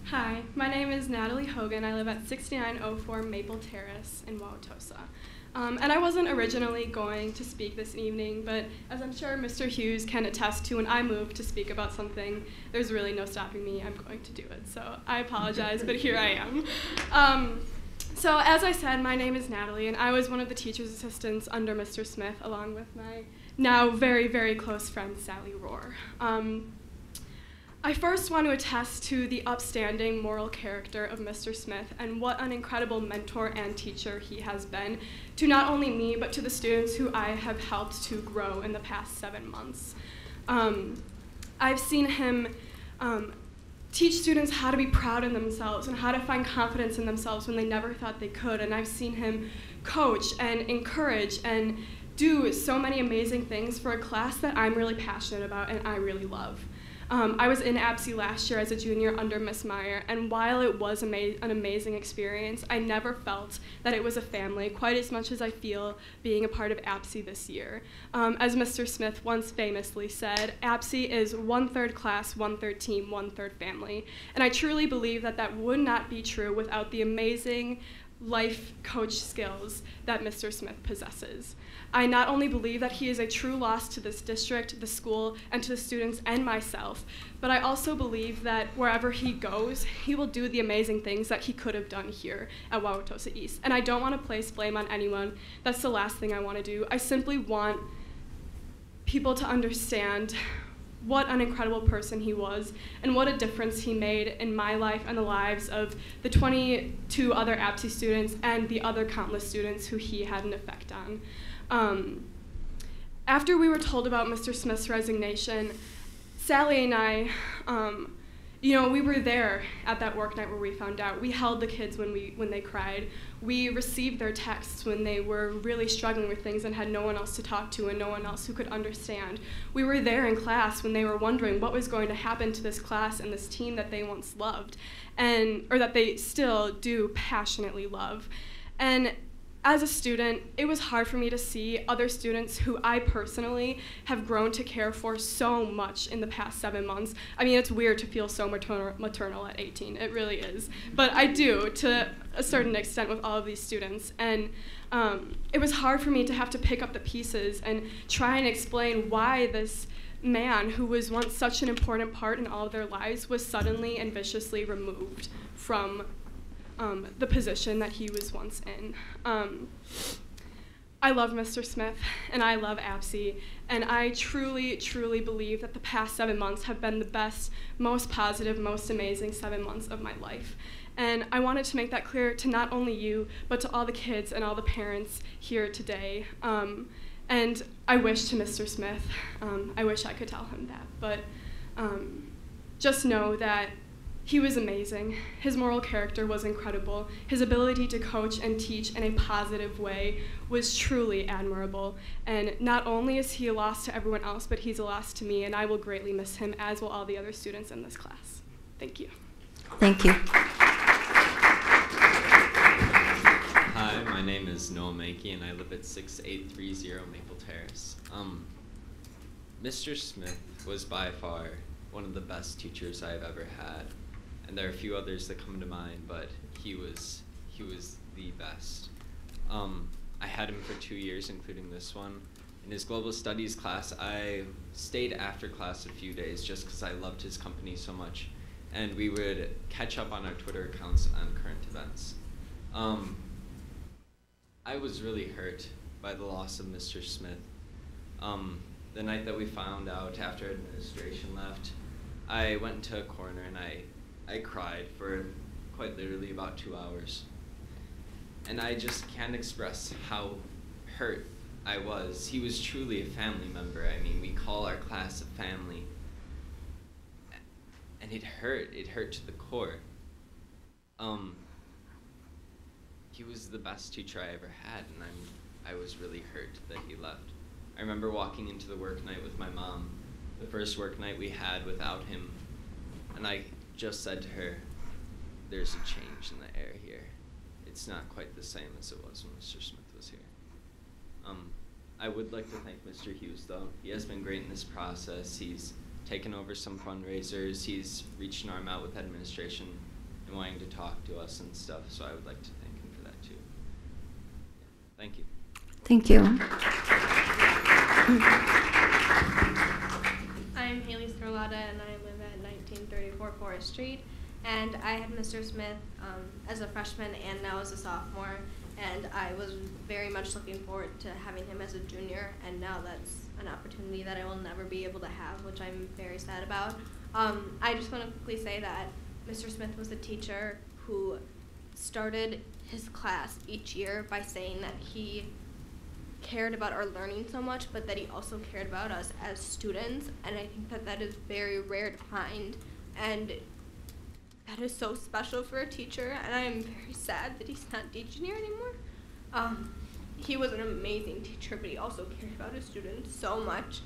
Hi, my name is Natalie Hogan. I live at 6904 Maple Terrace in Wauwatosa. And I wasn't originally going to speak this evening, but as I'm sure Mr. Hughes can attest to, when I move to speak about something, there's really no stopping me. I'm going to do it. So I apologize, but here I am. So as I said, my name is Natalie, and I was one of the teacher's assistants under Mr. Smith, along with my now very, very close friend, Sally Rohr. I first want to attest to the upstanding moral character of Mr. Smith and what an incredible mentor and teacher he has been to not only me, but to the students who I have helped to grow in the past 7 months. I've seen him teach students how to be proud in themselves and how to find confidence in themselves when they never thought they could. And I've seen him coach and encourage and do so many amazing things for a class that I'm really passionate about and I really love. I was in APSI last year as a junior under Miss Meyer, and while it was an amazing experience, I never felt that it was a family quite as much as I feel being a part of APSI this year. As Mr. Smith once famously said, APSI is 1/3 class, 1/3 team, 1/3 family. And I truly believe that that would not be true without the amazing life coach skills that Mr. Smith possesses. I not only believe that he is a true loss to this district, the school, and to the students and myself, but I also believe that wherever he goes, he will do the amazing things that he could have done here at Wauwatosa East. And I don't want to place blame on anyone. That's the last thing I want to do. I simply want people to understand what an incredible person he was and what a difference he made in my life and the lives of the 22 other APSI students and the other countless students who he had an effect on. after we were told about Mr. Smith's resignation, Sally and I, we were there at that work night where we found out. We held the kids when they cried. We received their texts when they were really struggling with things and had no one else to talk to and no one else who could understand. We were there in class when they were wondering what was going to happen to this class and this team that they once loved, or that they still do passionately love. And as a student, it was hard for me to see other students who I personally have grown to care for so much in the past 7 months. I mean, it's weird to feel so maternal at 18. It really is. But I do, to a certain extent, with all of these students. And it was hard for me to have to pick up the pieces and try and explain why this man, who was once such an important part in all of their lives, was suddenly and viciously removed from the position that he was once in. I love Mr. Smith, and I love APSE, and I truly, truly believe that the past 7 months have been the best, most positive, most amazing 7 months of my life. And I wanted to make that clear to not only you, but to all the kids and all the parents here today. And I wish to Mr. Smith, I wish I could tell him that, but just know that he was amazing. His moral character was incredible. His ability to coach and teach in a positive way was truly admirable. And not only is he a loss to everyone else, but he's a loss to me, and I will greatly miss him, as will all the other students in this class. Thank you. Thank you. Hi, my name is Noah Mankey, and I live at 6830 Maple Terrace. Mr. Smith was by far one of the best teachers I've ever had. And there are a few others that come to mind, but he was the best. I had him for 2 years, including this one. In his global studies class, I stayed after class a few days just because I loved his company so much. And we would catch up on our Twitter accounts on current events. I was really hurt by the loss of Mr. Smith. The night that we found out after administration left, I went into a corner and I cried for quite literally about 2 hours. And I just can't express how hurt I was. He was truly a family member. I mean, we call our class a family. And it hurt to the core. He was the best teacher I ever had, and I was really hurt that he left. I remember walking into the work night with my mom, the first work night we had without him, and I just said to her, there's a change in the air here. It's not quite the same as it was when Mr. Smith was here. I would like to thank Mr. Hughes, though. He has been great in this process. He's taken over some fundraisers. He's reached an arm out with administration and wanting to talk to us and stuff, so I would like to thank him for that, too. Thank you. Thank you. I'm Haley Scarlata, and I live at 1934 Forest Street. And I had Mr. Smith as a freshman and now as a sophomore, and I was very much looking forward to having him as a junior, and now that's an opportunity that I will never be able to have, which I'm very sad about. I just want to quickly say that Mr. Smith was a teacher who started his class each year by saying that he cared about our learning so much, but that he also cared about us as students, and I think that that is very rare to find, and that is so special for a teacher, and I am very sad that he's not teaching here anymore. He was an amazing teacher, but he also cared about his students so much,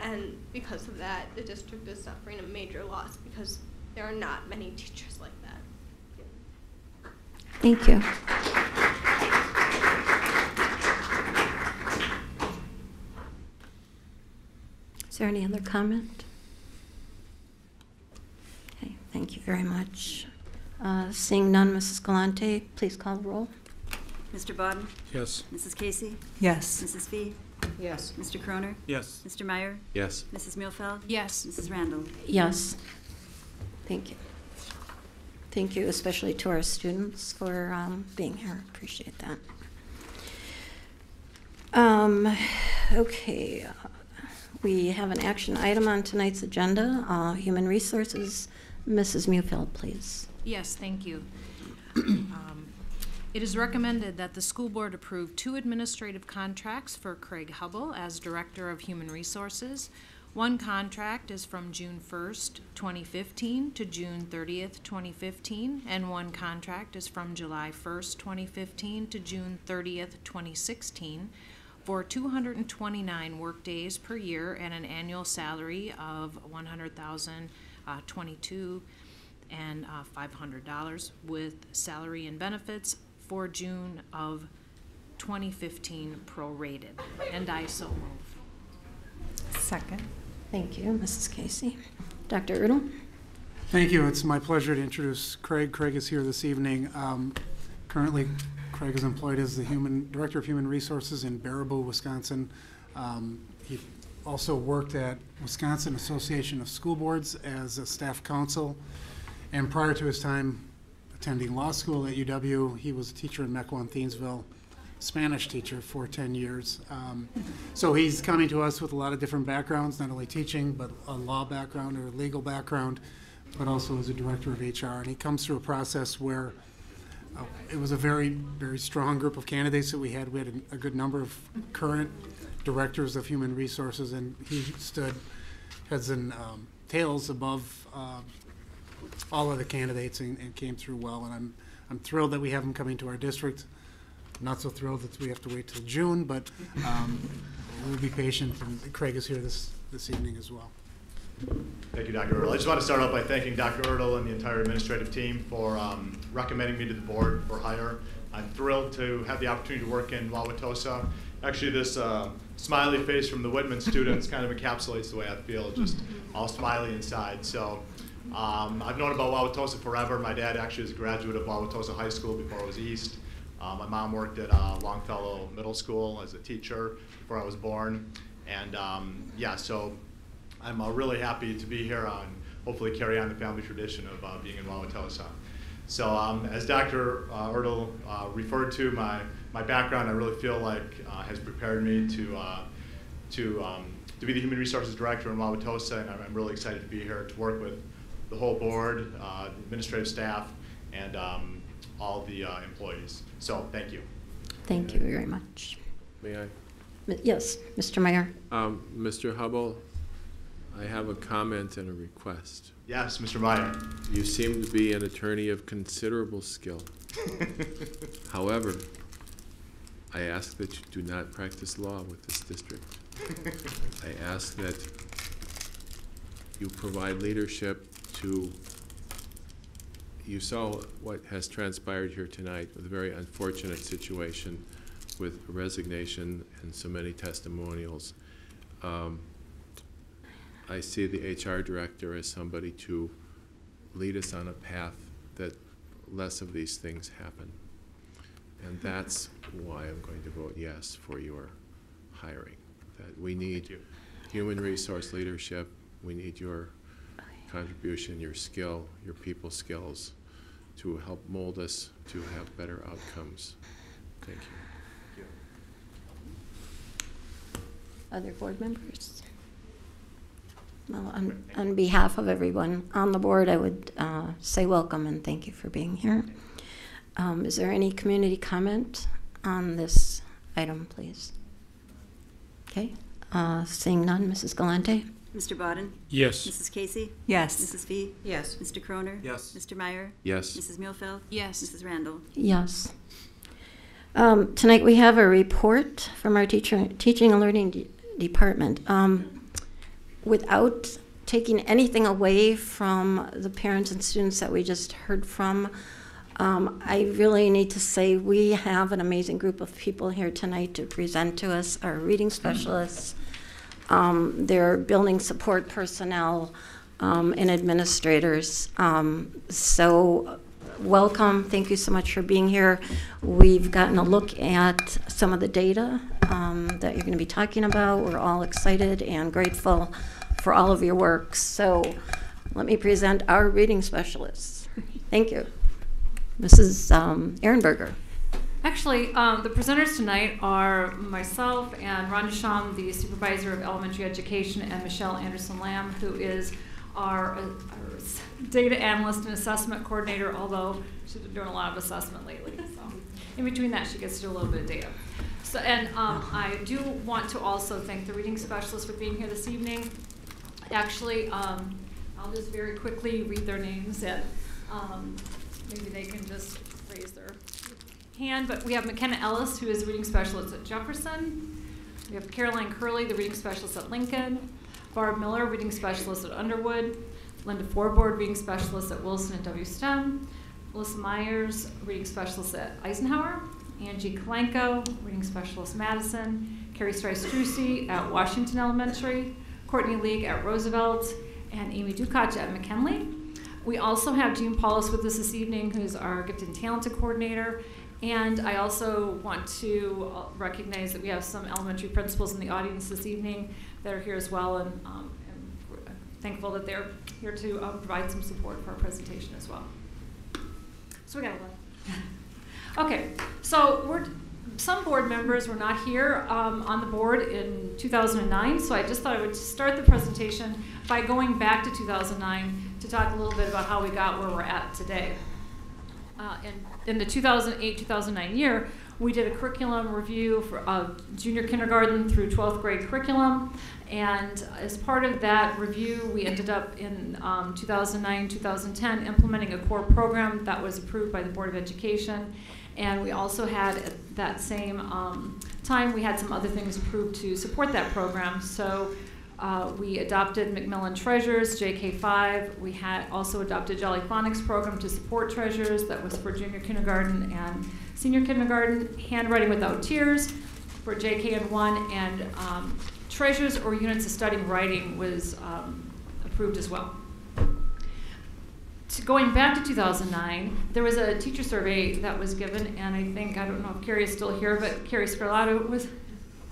and because of that, the district is suffering a major loss because there are not many teachers like that. Thank you. Is there any other comment? Okay, thank you very much. Seeing none, Mrs. Galante, please call the roll. Mr. Bodden? Yes. Mrs. Casey? Yes. Mrs. Fee? Yes. Mr. Croner? Yes. Mr. Meyer? Yes. Mrs. Muehlfeld? Yes. Mrs. Randall? Yes. Thank you. Thank you, especially to our students for being here. Appreciate that. Okay. We have an action item on tonight's agenda, Human Resources. Mrs. Muehlfeld, please. Yes, thank you. It is recommended that the school board approve 2 administrative contracts for Craig Hubble as Director of Human Resources. One contract is from June 1st, 2015 to June 30th, 2015, and one contract is from July 1st, 2015 to June 30th, 2016 for 229 workdays per year and an annual salary of $100,022 and $500 with salary and benefits for June of 2015 prorated. And I so move. Second. Thank you, Mrs. Casey. Dr. Ertl? Thank you. It's my pleasure to introduce Craig. Craig is here this evening. Currently, Craig is employed as the Director of Human Resources in Baraboo, Wisconsin. He also worked at Wisconsin Association of School Boards as a staff counsel. And prior to his time attending law school at UW, he was a teacher in Mequon, Thiensville, Spanish teacher for 10 years. So he's coming to us with a lot of different backgrounds, not only teaching, but a law background or a legal background, but also as a director of HR. And he comes through a process where it was a very, very strong group of candidates that we had. We had a good number of current directors of human resources, and he stood heads and tails above all of the candidates and came through well. And I'm thrilled that we have him coming to our district. Not so thrilled that we have to wait till June, but we'll be patient, and Craig is here this evening as well. Thank you, Dr. Ertl. I just want to start off by thanking Dr. Ertl and the entire administrative team for recommending me to the board for hire. I'm thrilled to have the opportunity to work in Wauwatosa. Actually, this smiley face from the Whitman students kind of encapsulates the way I feel, just all smiley inside. So I've known about Wauwatosa forever. My dad actually is a graduate of Wauwatosa High School before it was East. My mom worked at Longfellow Middle School as a teacher before I was born. And yeah, so I'm really happy to be here and hopefully carry on the family tradition of being in Wauwatosa. So as Dr. Ertl referred to, my background, I really feel like has prepared me to be the Human Resources Director in Wauwatosa, and I'm really excited to be here to work with the whole board, the administrative staff, and all the employees. So thank you. Thank you very much. May I? Yes, Mr. Meyer. Mr. Hubble, I have a comment and a request. Yes, Mr. Meyer. You seem to be an attorney of considerable skill. However, I ask that you do not practice law with this district. I ask that you provide leadership to, you saw what has transpired here tonight with a very unfortunate situation with resignation and so many testimonials. I see the HR director as somebody to lead us on a path that less of these things happen. And that's why I'm going to vote yes for your hiring. That we need human resource leadership. We need your contribution, your skill, your people skills to help mold us to have better outcomes. Thank you. Other board members? Well, on behalf of everyone on the board, I would say welcome and thank you for being here. Is there any community comment on this item, please? Okay, seeing none, Mrs. Galante? Mr. Bodden? Yes. Mrs. Casey? Yes. Mrs. Fee? Yes. Mr. Croner? Yes. Mr. Meyer? Yes. Mrs. Muehlfeld? Yes. Mrs. Randall? Yes. Tonight we have a report from our teaching and learning department. Without taking anything away from the parents and students that we just heard from, I really need to say we have an amazing group of people here tonight to present to us, our reading specialists, their building support personnel, and administrators. So welcome, thank you so much for being here. We've gotten a look at some of the data that you're going to be talking about. We're all excited and grateful for all of your work. So let me present our reading specialists. Thank you. Mrs. Ehrenberger. Actually, the presenters tonight are myself and Rhonda Shum, the Supervisor of Elementary Education, and Michelle Anderson-Lamb, who is our data analyst and assessment coordinator, although she's been doing a lot of assessment lately. So in between that, she gets to do a little bit of data. So, and I do want to also thank the reading specialists for being here this evening. Actually, I'll just very quickly read their names, and maybe they can just raise their hand. But we have McKenna Ellis, who is a reading specialist at Jefferson. We have Caroline Curley, the reading specialist at Lincoln. Barb Miller, reading specialist at Underwood. Linda Forboard, reading specialist at Wilson and W. STEM. Melissa Myers, reading specialist at Eisenhower. Angie Kalenko, reading specialist Madison. Carrie Strice-Strucy at Washington Elementary. Courtney League at Roosevelt. And Amy Dukach at McKinley. We also have Jean Paulus with us this evening, who's our Gifted and Talented Coordinator. And I also want to recognize that we have some elementary principals in the audience this evening that are here as well, and we're thankful that they're here to provide some support for our presentation as well. So we got a lot. Okay, so some board members were not here on the board in 2009, so I just thought I would start the presentation by going back to 2009 to talk a little bit about how we got where we're at today. In the 2008-2009 year, we did a curriculum review for junior kindergarten through 12th grade curriculum, and as part of that review, we ended up in 2009-2010 implementing a core program that was approved by the Board of Education, and we also had at that same time, we had some other things approved to support that program. So we adopted Macmillan Treasures, JK5. We had also adopted Jolly Phonics program to support Treasures. That was for junior kindergarten and senior kindergarten. Handwriting Without Tears for JK and 1. And Treasures or Units of Studying Writing was approved as well. Going back to 2009, there was a teacher survey that was given, and I don't know if Carrie is still here, but Carrie Scarlato was.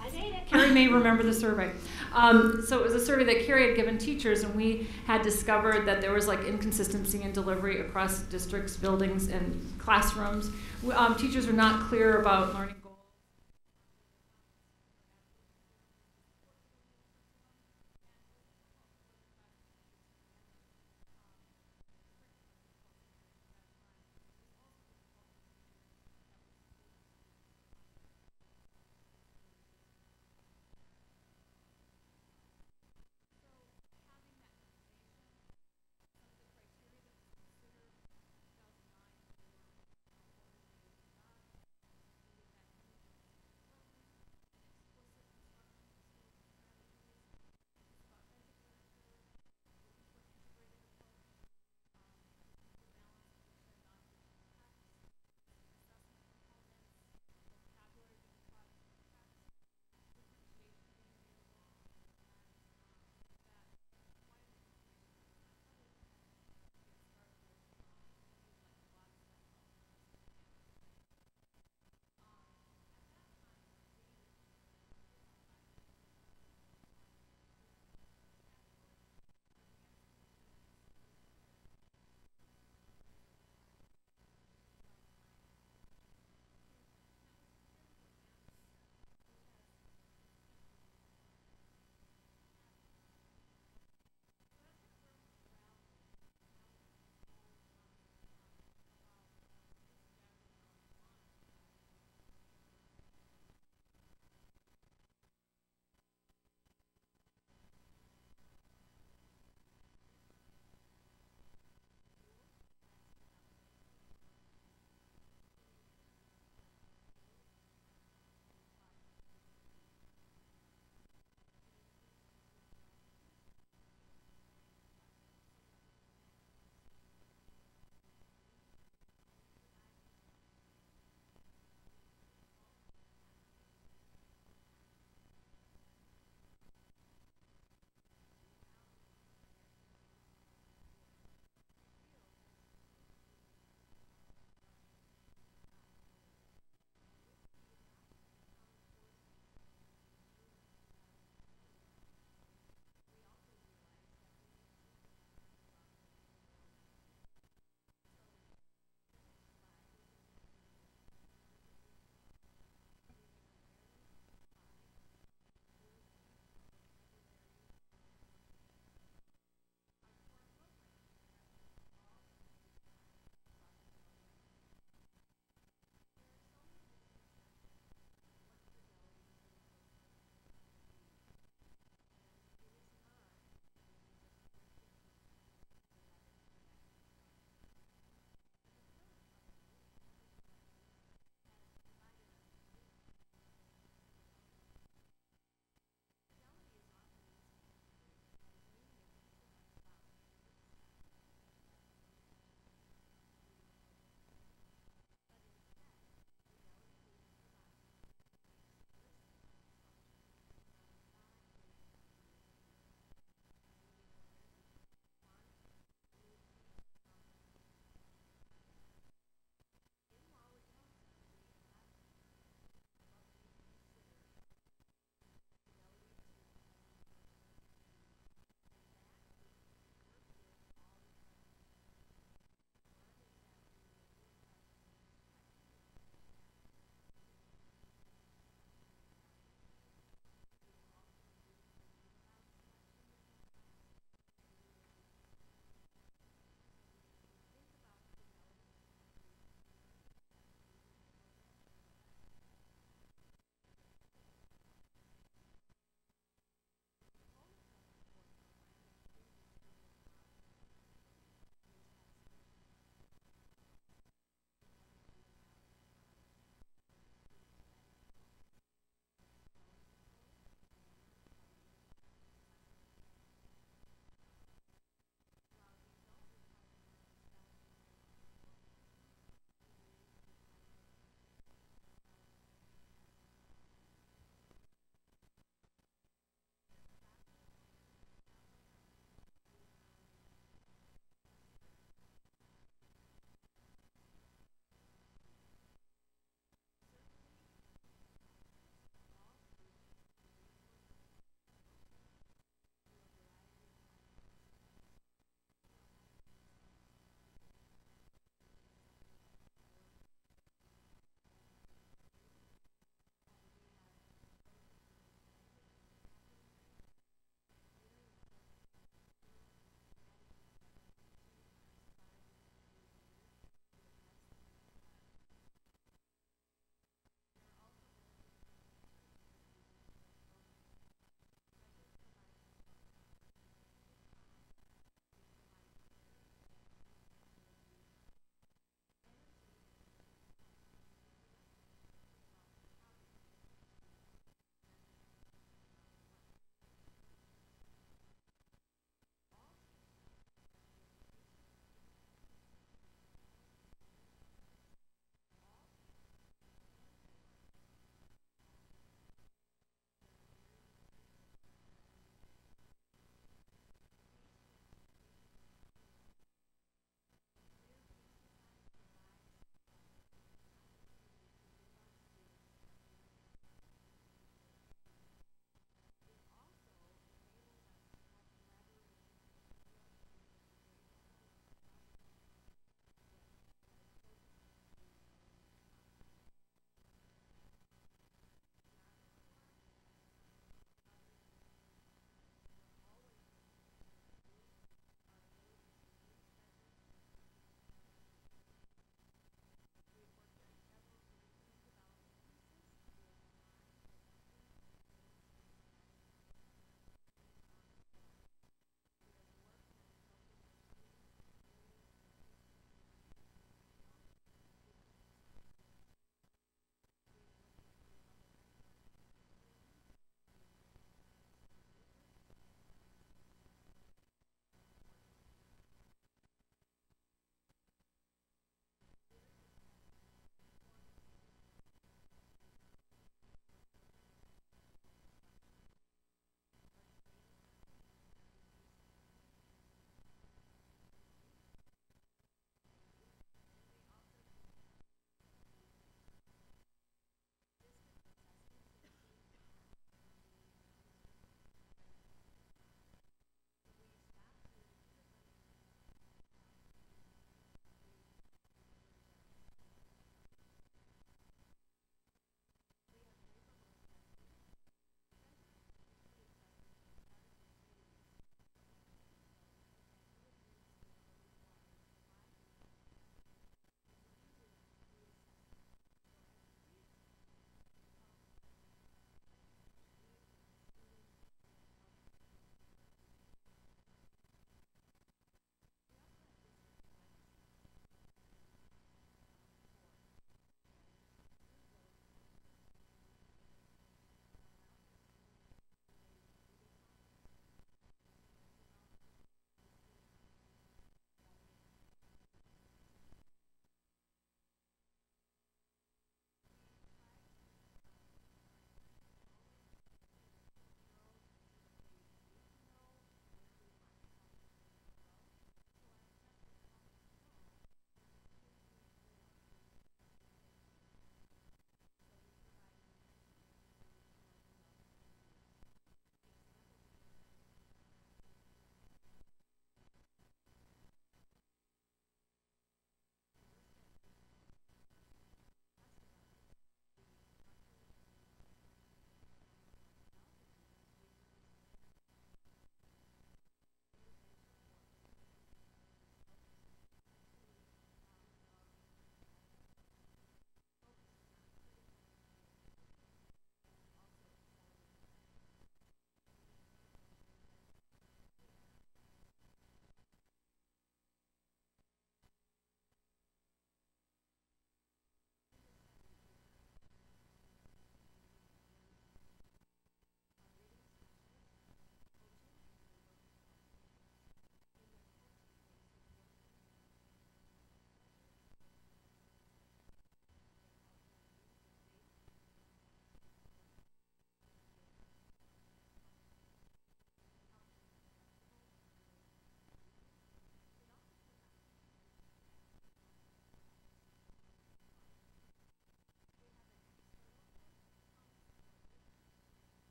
I made it. Carrie may remember the survey. So it was a survey that Carrie had given teachers, and we had discovered that there was like inconsistency in delivery across districts, buildings, and classrooms. Teachers were not clear about learning goals.